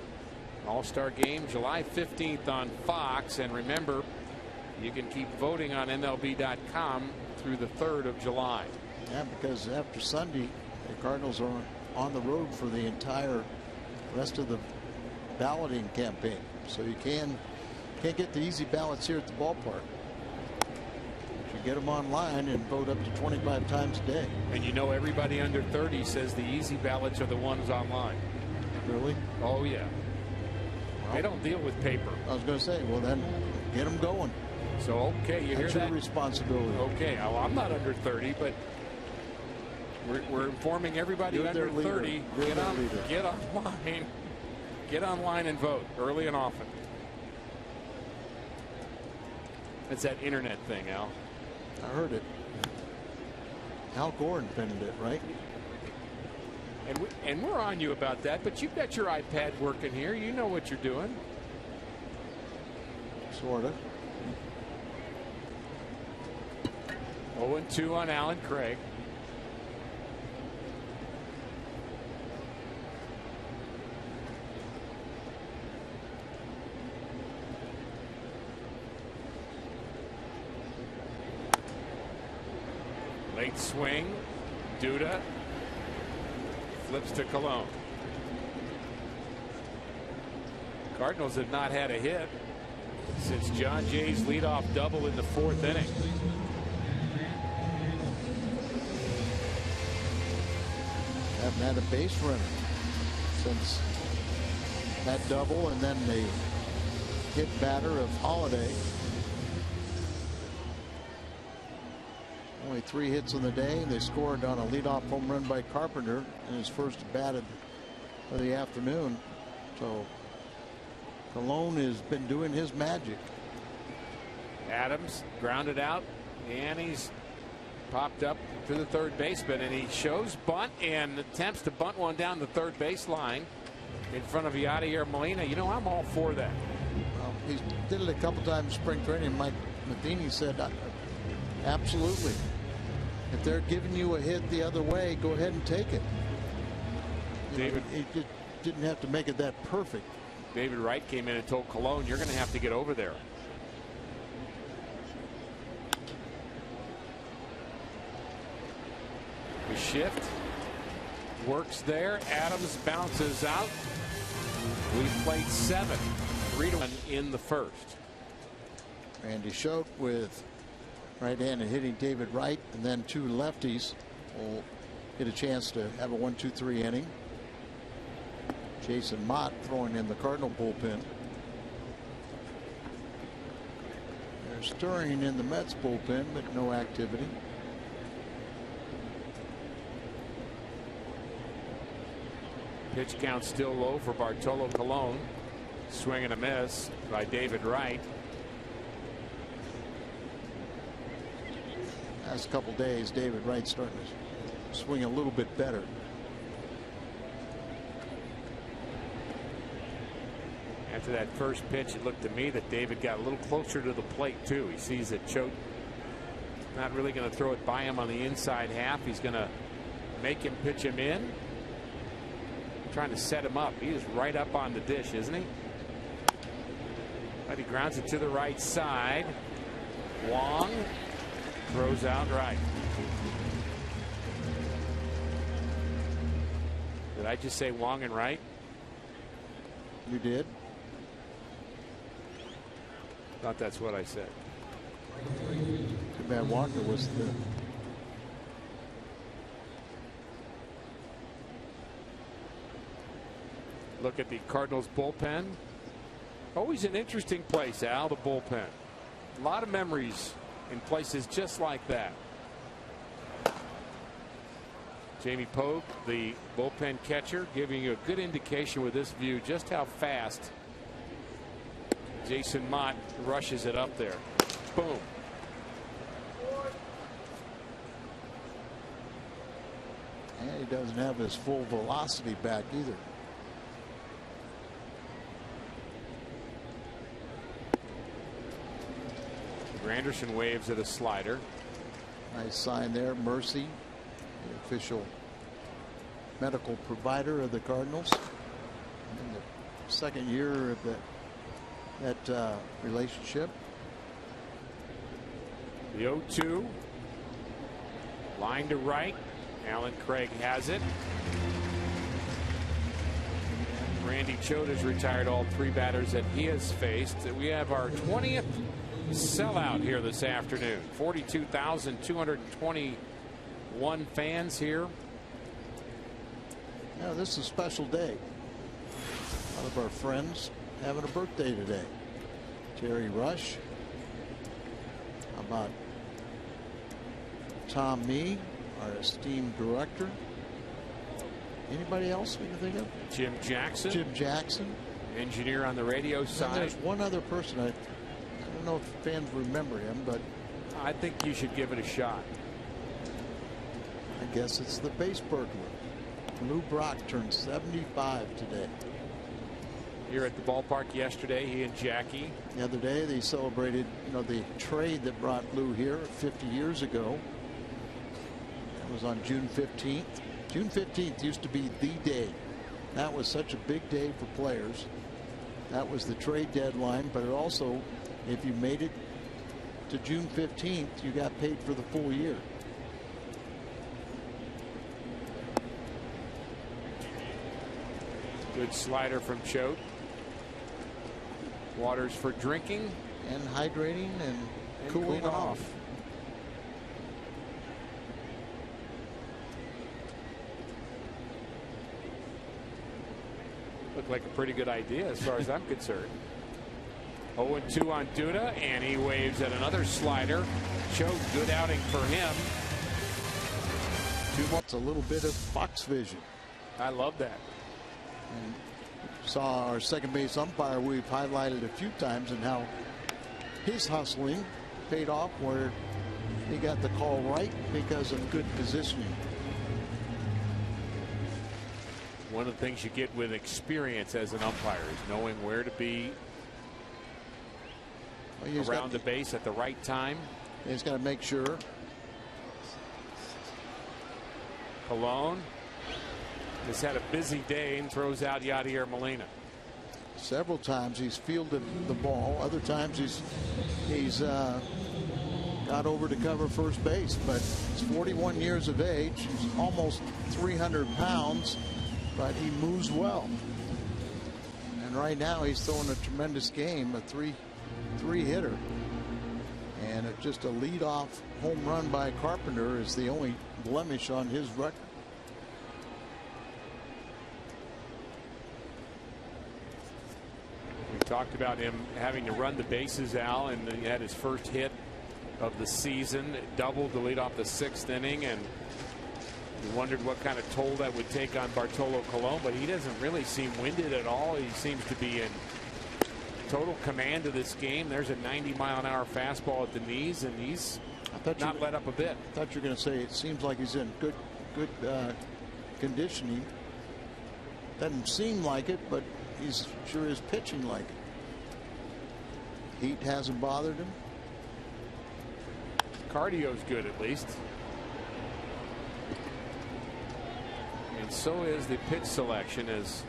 All-Star game July 15th on Fox, and remember, you can keep voting on MLB.com through the 3rd of July. Yeah, because after Sunday, the Cardinals are on the road for the entire rest of the balloting campaign, so you can't get the easy ballots here at the ballpark. get them online and vote up to 25 times a day. And you know everybody under 30 says the easy ballots are the ones online. Really? Oh, yeah. Well, they don't deal with paper. I was going to say, well, then get them going. So, okay, you hear That's that? your responsibility. Okay, well, I'm not under 30, but we're informing everybody You're under their 30. leader. You're their leader. Get online. Get online and vote early and often. It's that internet thing, Al. I heard it. Al Gore invented it, right? And we're on you about that, but you've got your iPad working here. You know what you're doing. Sort of. 0-2 on Alan Craig. Late swing. Duda flips to Cologne. Cardinals have not had a hit since John Jay's leadoff double in the 4th inning. Haven't had a base runner since that double and then the hit batter of Holiday. Only 3 hits in the day. They scored on a leadoff home run by Carpenter in his first bat of the afternoon. So Cologne has been doing his magic. Adams grounded out, and he's popped up to the third baseman, and he shows bunt and attempts to bunt one down the third base line in front of Yadier Molina. You know, I'm all for that. Well, he did it a couple times in spring training. Mike Matheny said, absolutely. If they're giving you a hit the other way, go ahead and take it. David, he just didn't have to make it that perfect. David Wright came in and told Cologne, you're going to have to get over there. The shift works there. Adams bounces out. We played 7, 3-1 in the first. Randy Schoch with right-handed hitting David Wright, and then 2 lefties will get a chance to have a 1-2-3 inning. Jason Mott throwing in the Cardinal bullpen. They're stirring in the Mets bullpen, but no activity. Pitch count still low for Bartolo Colon. Swing and a miss by David Wright. Last couple days, David Wright starting to swing a little bit better. After that first pitch, it looked to me that David got a little closer to the plate too. He sees that Choate not really going to throw it by him on the inside half. He's going to make him pitch him in. Trying to set him up. He is right up on the dish, isn't he? But he grounds it to the right side. Wong throws out right. Did I just say Wong and right? You did. Thought that's what I said. Too bad Walker was the. Look at the Cardinals bullpen. Always an interesting place, Al, the bullpen. A lot of memories in places just like that. Jamie Pogue, the bullpen catcher, giving you a good indication with this view just how fast Jason Mott rushes it up there. Boom. And he doesn't have his full velocity back either. Granderson waves at a slider. Nice sign there. Mercy, the official medical provider of the Cardinals. In the second year of that relationship. The 0-2. Line to right. Alan Craig has it. Randy Choate has retired all 3 batters that he has faced. We have our 20th sellout here this afternoon. 42,221 fans here. Yeah, this is a special day. A lot of our friends having a birthday today. Terry Rush. How about Tom Mee, our esteemed director? Anybody else we can think of? Jim Jackson. Jim Jackson. Engineer on the radio side. And there's one other person. I don't know if fans remember him, but I think you should give it a shot. I guess it's the base burglar. Lou Brock turned 75 today. Here at the ballpark yesterday, he and Jackie. The other day they celebrated, the trade that brought Lou here 50 years ago. That was on June 15th. June 15th used to be the day. That was such a big day for players. That was the trade deadline, but it also, if you made it to June 15th, you got paid for the full year. Good slider from Choate. Waters for drinking and hydrating and cooling off. Looked like a pretty good idea as far as I'm concerned. 0-2 on Duda, and he waves at another slider. Choate, good outing for him. It's a little bit of Fox vision. I love that. And saw our second base umpire we've highlighted a few times and how his hustling paid off, where he got the call right because of good positioning. One of the things you get with experience as an umpire is knowing where to be around the base at the right time. He's got to make sure. Colon has had a busy day and throws out Yadier Molina. Several times he's fielded the ball. Other times he's got over to cover first base. But he's 41 years of age. He's almost 300 pounds. But he moves well. And right now he's throwing a tremendous game, a three hitter. And just a leadoff home run by Carpenter is the only blemish on his record. We talked about him having to run the bases, Al, and he had his first hit of the season. It doubled to lead off the 6th inning, and you wondered what kind of toll that would take on Bartolo Colon, but he doesn't really seem winded at all. He seems to be in total command of this game. There's a 90-mile-an-hour fastball at the knees, and he's not let up a bit. I thought you were going to say it seems like he's in good conditioning. Doesn't seem like it, but he's sure is pitching like it. Heat hasn't bothered him. Cardio's good, at least. And so is the pitch selection, as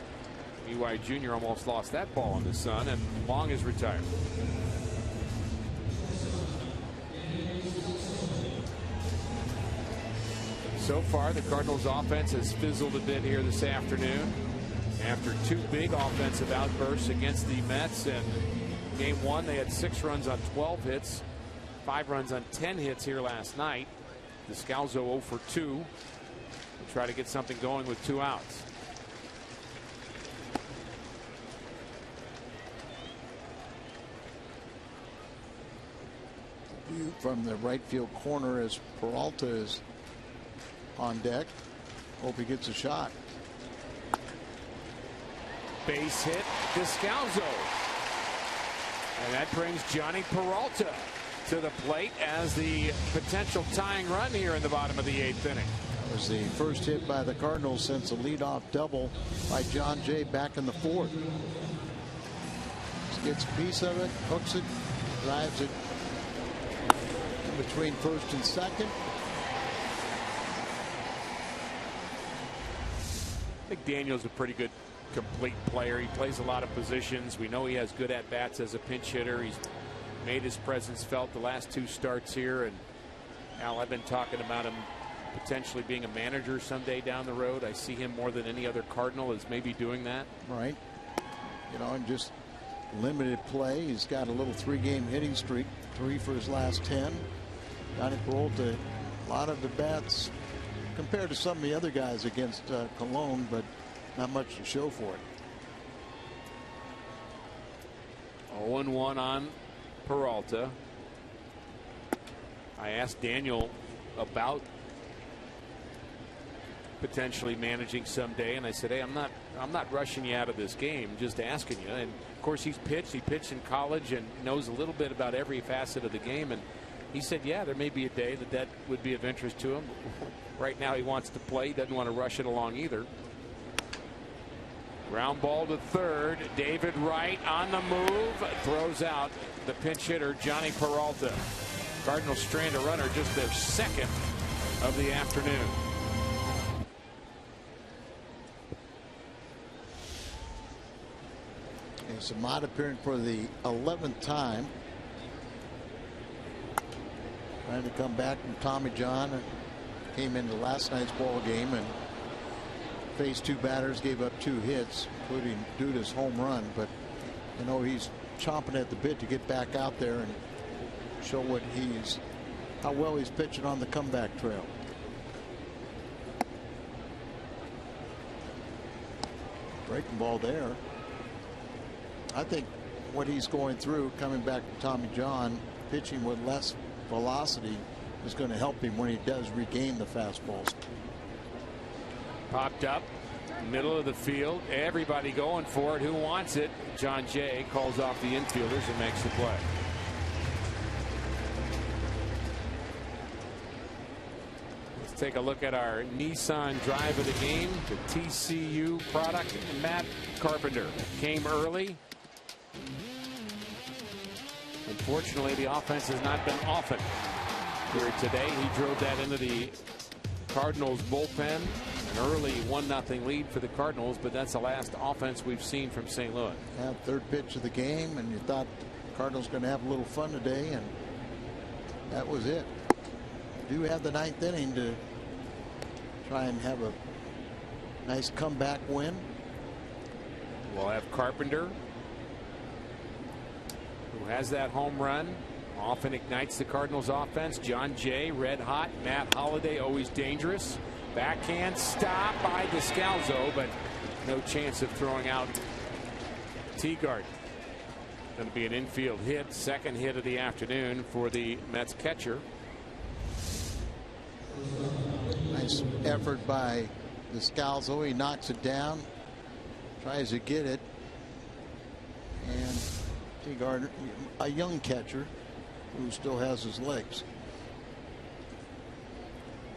E.Y. Jr. almost lost that ball in the sun, and Long is retired. So far, the Cardinals offense has fizzled a bit here this afternoon after 2 big offensive outbursts against the Mets. And game 1, they had 6 runs on 12 hits, 5 runs on 10 hits here last night. Descalso 0 for 2. We'll try to get something going with 2 outs. View from the right field corner as Peralta is on deck. Hope he gets a shot. Base hit, Descalso. And that brings Johnny Peralta to the plate as the potential tying run here in the bottom of the 8th inning. That was the first hit by the Cardinals since a leadoff double by John Jay back in the 4th. Just gets a piece of it, hooks it, drives it in between first and second. I think Daniel's a pretty good complete player. He plays a lot of positions. We know he has good at bats as a pinch hitter. He's made his presence felt the last 2 starts here. And Al, I've been talking about him potentially being a manager someday down the road. I see him more than any other Cardinal as maybe doing that. Right. You know, and just limited play. He's got a little 3-game hitting streak, 3 for his last 10. Johnny Peralta, a lot of at-bats compared to some of the other guys against Cologne, but not much to show for it. 0-1 on Peralta. I asked Daniel about potentially managing someday, and I said, hey, I'm not rushing you out of this game, just asking you. And of course, he pitched in college and knows a little bit about every facet of the game, and he said, yeah, there may be a day that would be of interest to him. Right now he wants to play. He doesn't want to rush it along either. Ground ball to third. David Wright on the move, throws out the pinch hitter Johnny Peralta. Cardinals strand a runner, just their second of the afternoon. Samad appearing for the 11th time. Trying to come back from Tommy John. Came into last night's ball game and faced 2 batters, gave up 2 hits, including Duda's home run. But you know, he's chomping at the bit to get back out there and show how well he's pitching on the comeback trail. Breaking ball there. I think what he's going through coming back to Tommy John, pitching with less velocity, is going to help him when he does regain the fastballs. Popped up middle of the field, everybody going for it. Who wants it? John Jay calls off the infielders and makes the play. Let's take a look at our Nissan drive of the game, the TCU product. Matt Carpenter came early. Unfortunately, the offense has not been often here today. He drove that into the Cardinals bullpen. An early 1-0 lead for the Cardinals, but that's the last offense we've seen from St. Louis. Yeah, third pitch of the game, and you thought the Cardinals going to have a little fun today, and that was it. Do have the 9th inning to try and have a nice comeback win. We'll have Carpenter, who has that home run, often ignites the Cardinals offense. John Jay, red hot. Matt Holliday, always dangerous. Backhand stop by Descalzo, but no chance of throwing out Teagard. Going to be an infield hit, second hit of the afternoon for the Mets catcher. Nice effort by Descalzo. He knocks it down, tries to get it, and Teagard, a young catcher who still has his legs.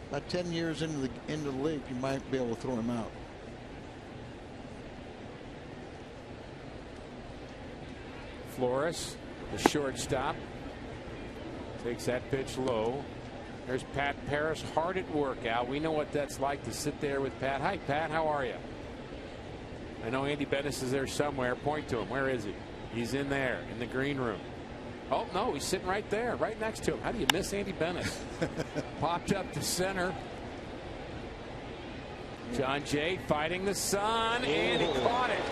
About 10 years into the league, you might be able to throw him out. Flores, the shortstop, takes that pitch low. There's Pat Paris, hard at work out. We know what that's like to sit there with Pat. Hi, Pat. How are you? I know Andy Bettis is there somewhere. Point to him. Where is he? He's in there in the green room. Oh, no, he's sitting right there, right next to him. How do you miss Andy Bennett? Popped up to center. John Jay fighting the sun, and he caught it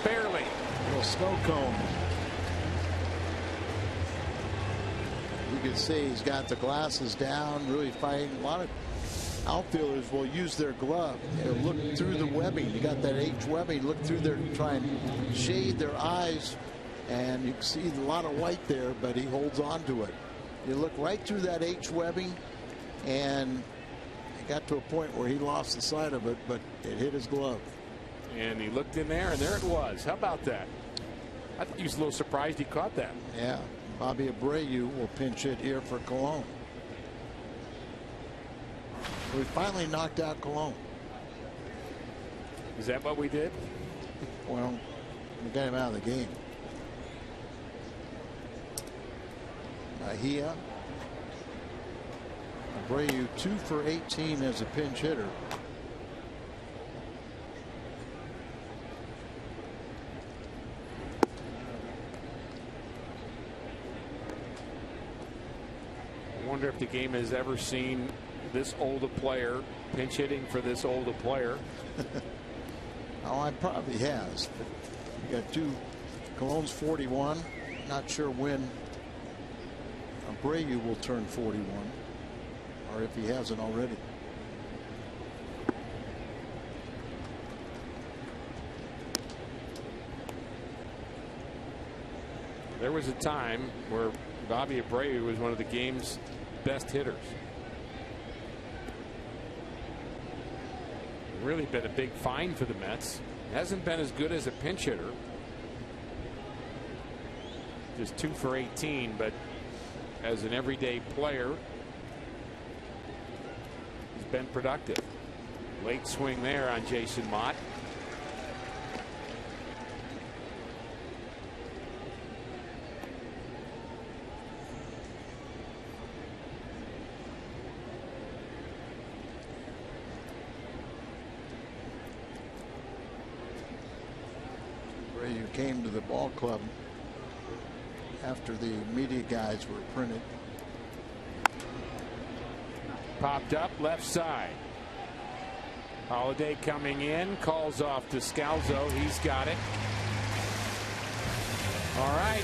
barely. A little snow cone. You can see he's got the glasses down, really fighting. A lot of outfielders will use their glove. They'll look through the webbing. You got that H webbing. Look through there and try and shade their eyes. And you can see a lot of white there, but he holds on to it. You look right through that H webbing, and it got to a point where he lost the sight of it, but it hit his glove. And he looked in there, and there it was. How about that? I think he was a little surprised he caught that. Yeah. Bobby Abreu will pinch hit here for Cologne. We finally knocked out Cologne. Is that what we did? Well, we got him out of the game. Mejia. Abreu 2 for 18 as a pinch hitter. I wonder if the game has ever seen this old a player pinch hitting for this old a player. Oh, it probably has. You got 2 Cologne's 41. Not sure when Abreu will turn 41, or if he hasn't already. There was a time where Bobby Abreu was one of the game's best hitters. Really been a big find for the Mets. Hasn't been as good as a pinch hitter. Just 2 for 18, but as an everyday player, he's been productive. Late swing there on Jason Mott. Abreu came to the ball club after the media guides were printed. Popped up left side. Holiday coming in, calls off to Scalzo. He's got it. All right,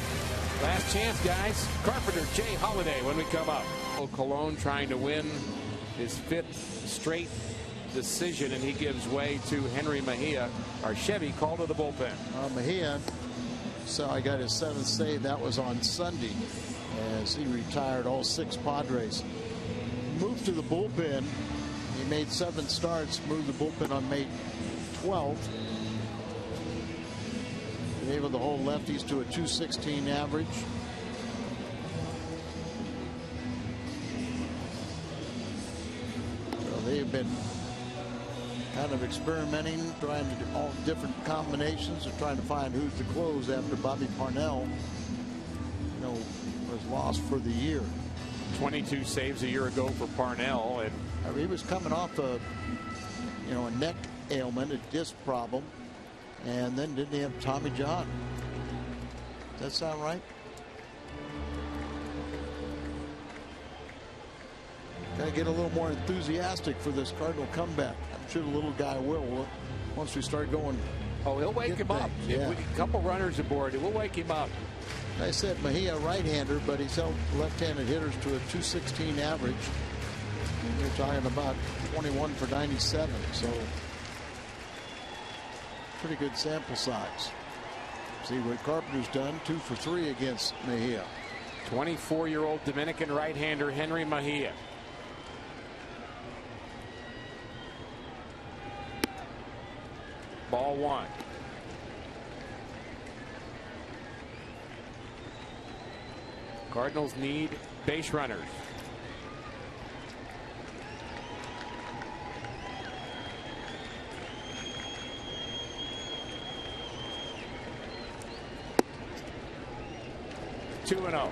last chance, guys. Carpenter, Jay Holiday when we come up. Cologne trying to win his 5th straight decision, and he gives way to Henry Mejia. Our Chevy called to the bullpen. Mejia, so I got his 7th save. That was on Sunday as he retired all 6 Padres. Moved to the bullpen. He made 7 starts, moved the bullpen on May 12th. Been able to hold lefties to a .216 average. So they've been kind of experimenting, trying to do all different combinations of trying to find who's to close after Bobby Parnell, was lost for the year. 22 saves a year ago for Parnell, and he was coming off a neck ailment, a disc problem, and then didn't he have Tommy John? Does that sound right? Got to get a little more enthusiastic for this Cardinal comeback. I'm sure the little guy will once we start going. Oh, he'll wake him up. Yeah. With a couple runners aboard, it will wake him up. I said Mejia right-hander, but he's held left-handed hitters to a .216 average. We're talking about 21 for 97, so pretty good sample size. See what Carpenter's done, 2 for 3 against Mejia. 24-year-old Dominican right-hander Henry Mejia. Ball 1. Cardinals need base runners. Two and 0.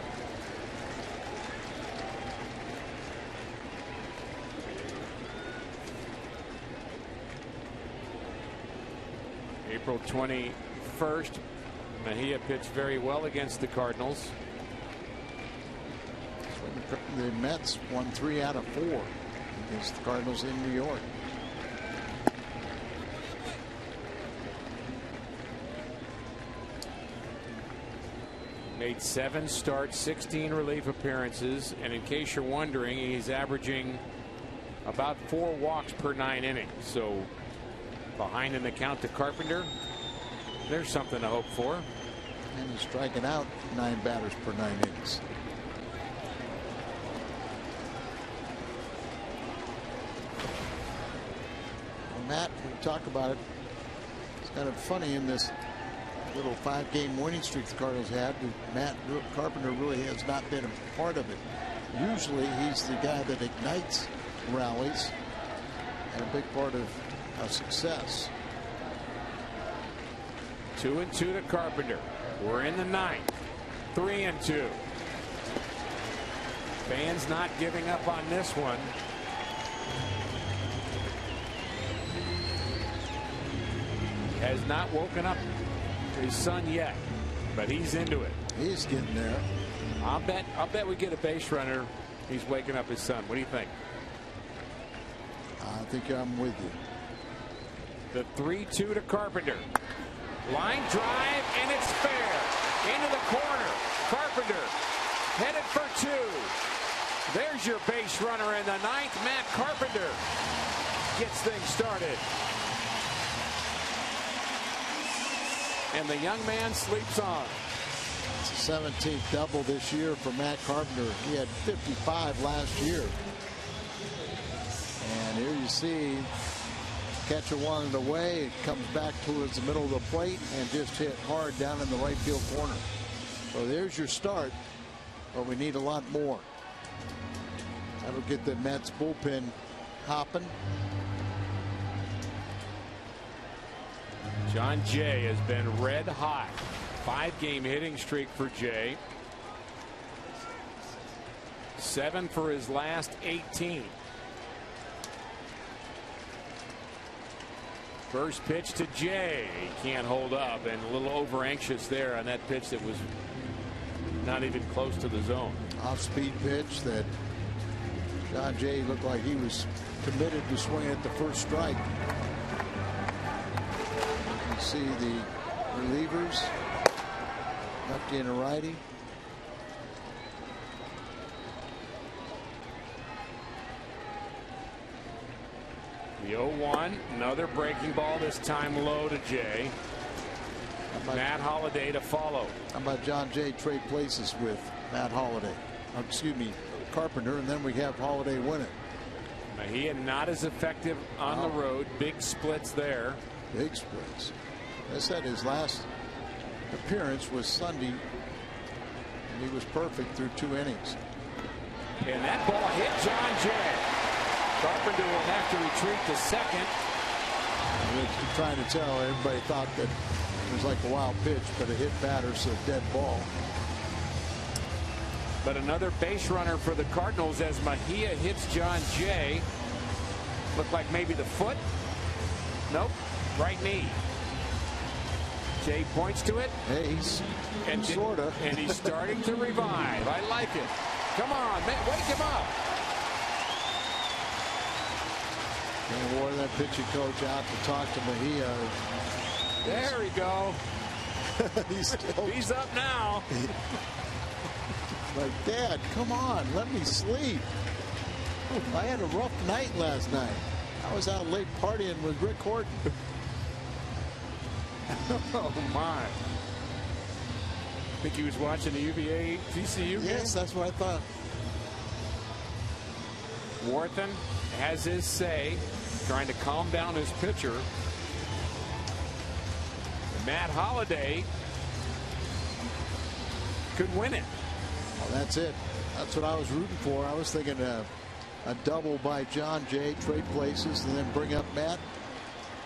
April 21st, Mejia pitched very well against the Cardinals. The Mets won 3 out of 4 against the Cardinals in New York. Made 7 starts, 16 relief appearances, and in case you're wondering, he's averaging about 4 walks per 9 innings. So behind in the count to Carpenter. There's something to hope for. And he's striking out 9 batters per 9 innings. Well, Matt, we talk about it. It's kind of funny in this little 5-game winning streak the Cardinals had. Matt Carpenter really has not been a part of it. Usually he's the guy that ignites rallies and a big part of success. 2-2 to Carpenter. We're in the 9th. 3-2. Fans not giving up on this one. Has not woken up his son yet, but he's into it. He's getting there. I'll bet we get a base runner. He's waking up his son. What do you think? I think I'm with you. The 3-2 to Carpenter. Line drive, and it's fair. Into the corner. Carpenter headed for 2. There's your base runner in the 9th. Matt Carpenter gets things started. And the young man sleeps on. It's the 17th double this year for Matt Carpenter. He had 55 last year. And here you see catcher wanted away. It comes back towards the middle of the plate and just hit hard down in the right field corner. So there's your start, but we need a lot more. That'll get the Mets bullpen hopping. John Jay has been red hot. 5-game hitting streak for Jay. 7 for his last 18. First pitch to Jay. He can't hold up, and a little over anxious there on that pitch that was not even close to the zone. Off-speed pitch that John Jay looked like he was committed to swing at the first strike. You see the relievers, lefty and a righty. The 0-1, another breaking ball, this time low to Jay. Matt Holliday to follow. How about John Jay trade places with Matt Holliday? Excuse me, Carpenter, and then we have Holliday win it. Mejia not as effective on the road. Big splits there. Big splits. I said his last appearance was Sunday, and he was perfect through 2 innings. And that ball hit John Jay. Carpenter will have to retreat to second. We're trying to tell everybody thought that it was like a wild pitch, but it hit batters a dead ball. But another base runner for the Cardinals as Mejia hits John Jay. Looked like maybe the foot. Nope. Right knee. Jay points to it. Hey, he's sort of. And he's starting to revive. I like it. Come on, man. Wake him up. And wore that pitching coach out to talk to Mejia. There we go. He's up now. Like, Dad, come on, let me sleep. I had a rough night last night. I was out late partying with Rick Horton. Oh my. Think he was watching the UVA TCU game? Yes, that's what I thought. Wharton has his say, trying to calm down his pitcher. Matt Holliday could win it. Well, that's it. That's what I was rooting for. I was thinking a double by John Jay, trade places, and then bring up Matt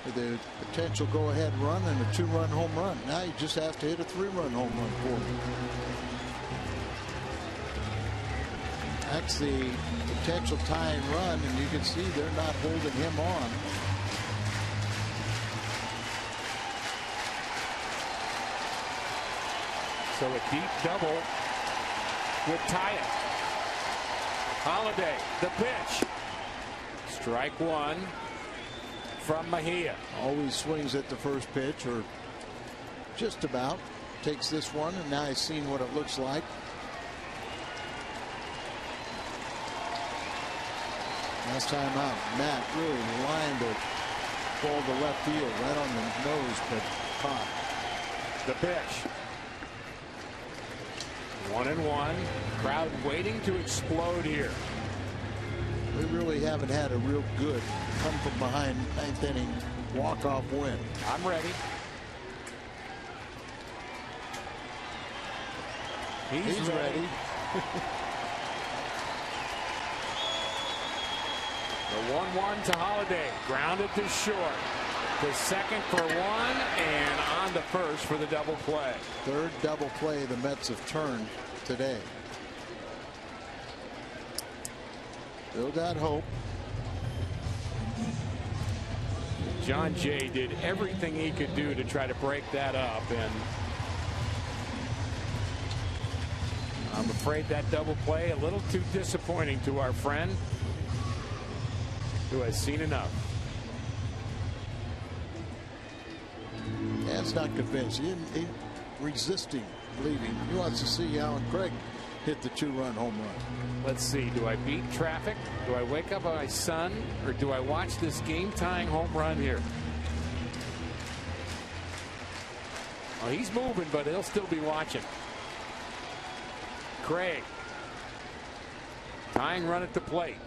with a potential go-ahead run and a 2-run home run. Now you just have to hit a 3-run home run for him. That's the potential tying run, and you can see they're not holding him on. So a deep double would tie it. Holliday, the pitch. Strike 1 from Mejia. Always swings at the first pitch, or just about. Takes this one, and now he's seen what it looks like. Last time out, Matt really lined a ball to left field, right on the nose, but caught. The pitch. 1-1. Crowd waiting to explode here. We really haven't had a real good come from behind 9th inning walk-off win. I'm ready. He's ready. The 1-1 to Holliday. Grounded to short. To second for 1, and on to first for the double play. Third double play the Mets have turned today. Still got hope. John Jay did everything he could do to try to break that up, and I'm afraid that double play a little too disappointing to our friend who has seen enough. Yeah, Matt's not convinced. He resisting leaving. He wants to see Alan Craig hit the 2-run home run. Let's see. Do I beat traffic? Do I wake up my son? Or do I watch this game-tying home run here? Oh, he's moving, but he'll still be watching. Craig. Tying run at the plate.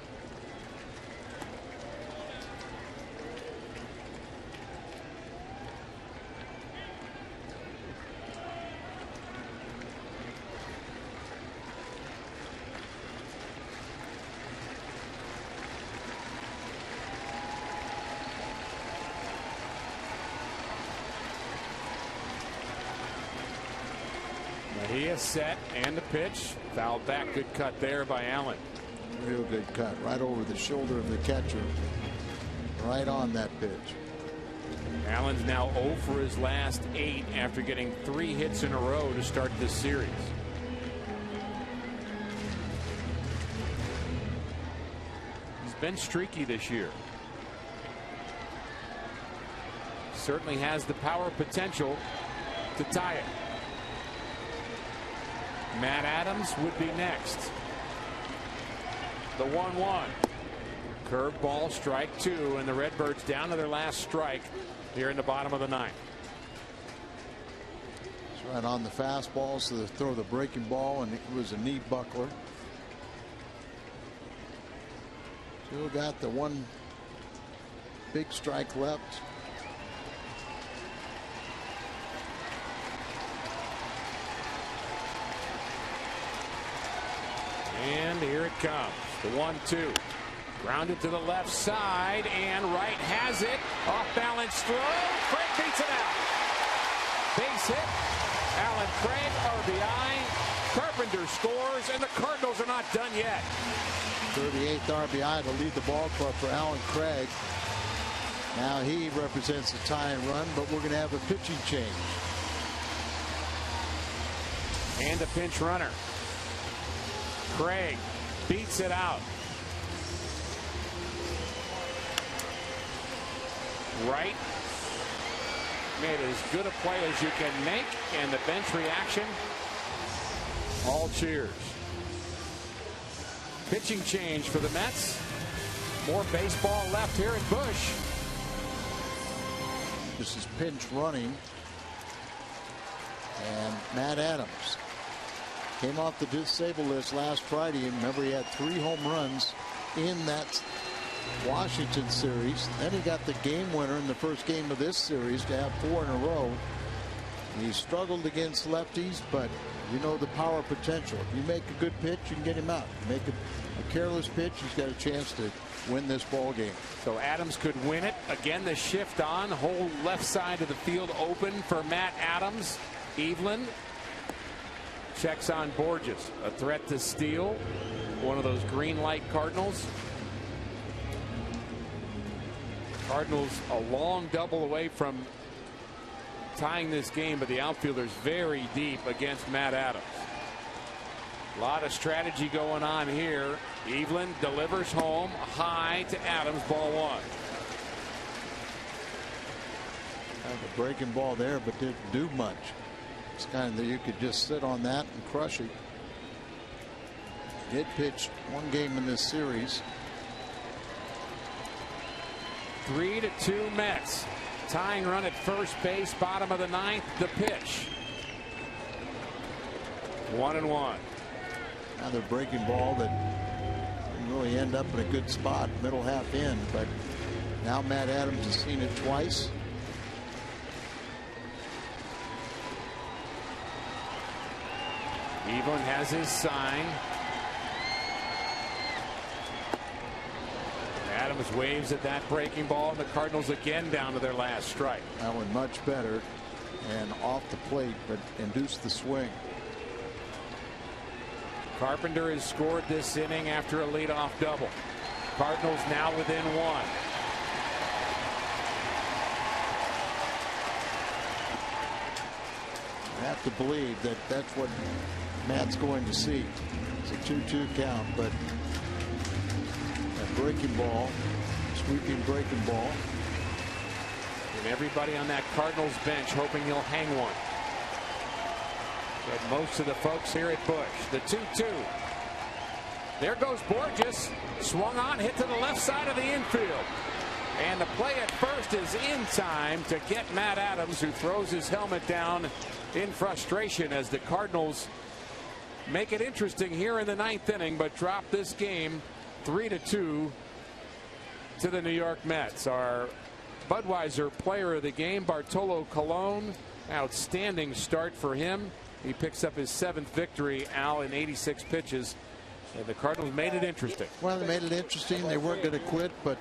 He is set, and the pitch fouled back. Good cut there by Allen. Real good cut right over the shoulder of the catcher, right on that pitch. Allen's now 0 for his last 8 after getting 3 hits in a row to start this series. He's been streaky this year. Certainly has the power potential to tie it. Matt Adams would be next. The 1-1. Curveball, strike 2, and the Redbirds down to their last strike here in the bottom of the 9th. It's right on the fastball, so they throw the breaking ball, and it was a knee buckler. Still got the one big strike left. And here it comes. The 1-2. Grounded to the left side, and right has it. Off balance throw. Craig beats it out. Base hit. Alan Craig, RBI. Carpenter scores, and the Cardinals are not done yet. 38th RBI to lead the ball club for Alan Craig. Now he represents the tie and run, but we're going to have a pitching change. And a pinch runner. Craig beats it out. Right. Made as good a play as you can make, and the bench reaction. All cheers. Pitching change for the Mets. More baseball left here at Busch. This is pinch running. And Matt Adams came off the disabled list last Friday. And remember, he had 3 home runs in that Washington series. Then he got the game winner in the first game of this series to have 4 in a row. He struggled against lefties, but you know the power potential. If you make a good pitch, you can get him out. Make a careless pitch, he's got a chance to win this ball game. So Adams could win it. Again, the shift on. Whole left side of the field open for Matt Adams. Evelyn checks on Borges. A threat to steal. One of those green light Cardinals. Cardinals a long double away from tying this game, but the outfielder's very deep against Matt Adams. A lot of strategy going on here. Evelyn delivers home high to Adams, ball 1. Have a breaking ball there, but didn't do much. It's kind of that you could just sit on that and crush it. Did pitch 1 game in this series. 3-2 Mets. Tying run at first base, bottom of the 9th. The pitch. 1-1. Another breaking ball that didn't really end up in a good spot, middle half in, but now Matt Adams has seen it twice. Evelyn has his sign. Adams waves at that breaking ball, and the Cardinals again down to their last strike. That one much better and off the plate, but induced the swing. Carpenter has scored this inning after a leadoff double. Cardinals now within 1. I have to believe that that's what Matt's going to see. It's a 2-2 count, but that breaking ball, sweeping breaking ball, And everybody on that Cardinals bench hoping he'll hang one. But most of the folks here at Busch. The 2-2. There goes Borges. Swung on, hit to the left side of the infield. And the play at first is in time to get Matt Adams, who throws his helmet down in frustration as the Cardinals make it interesting here in the 9th inning, but drop this game 3-2 to the New York Mets. Our Budweiser player of the game, Bartolo Colon, outstanding start for him. He picks up his 7th victory, Al, in 86 pitches. And the Cardinals made it interesting. Well, they made it interesting. They weren't going to quit, but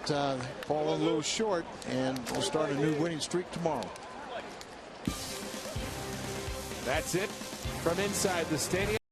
falling a little short, and we'll start a new winning streak tomorrow. That's it from inside the stadium.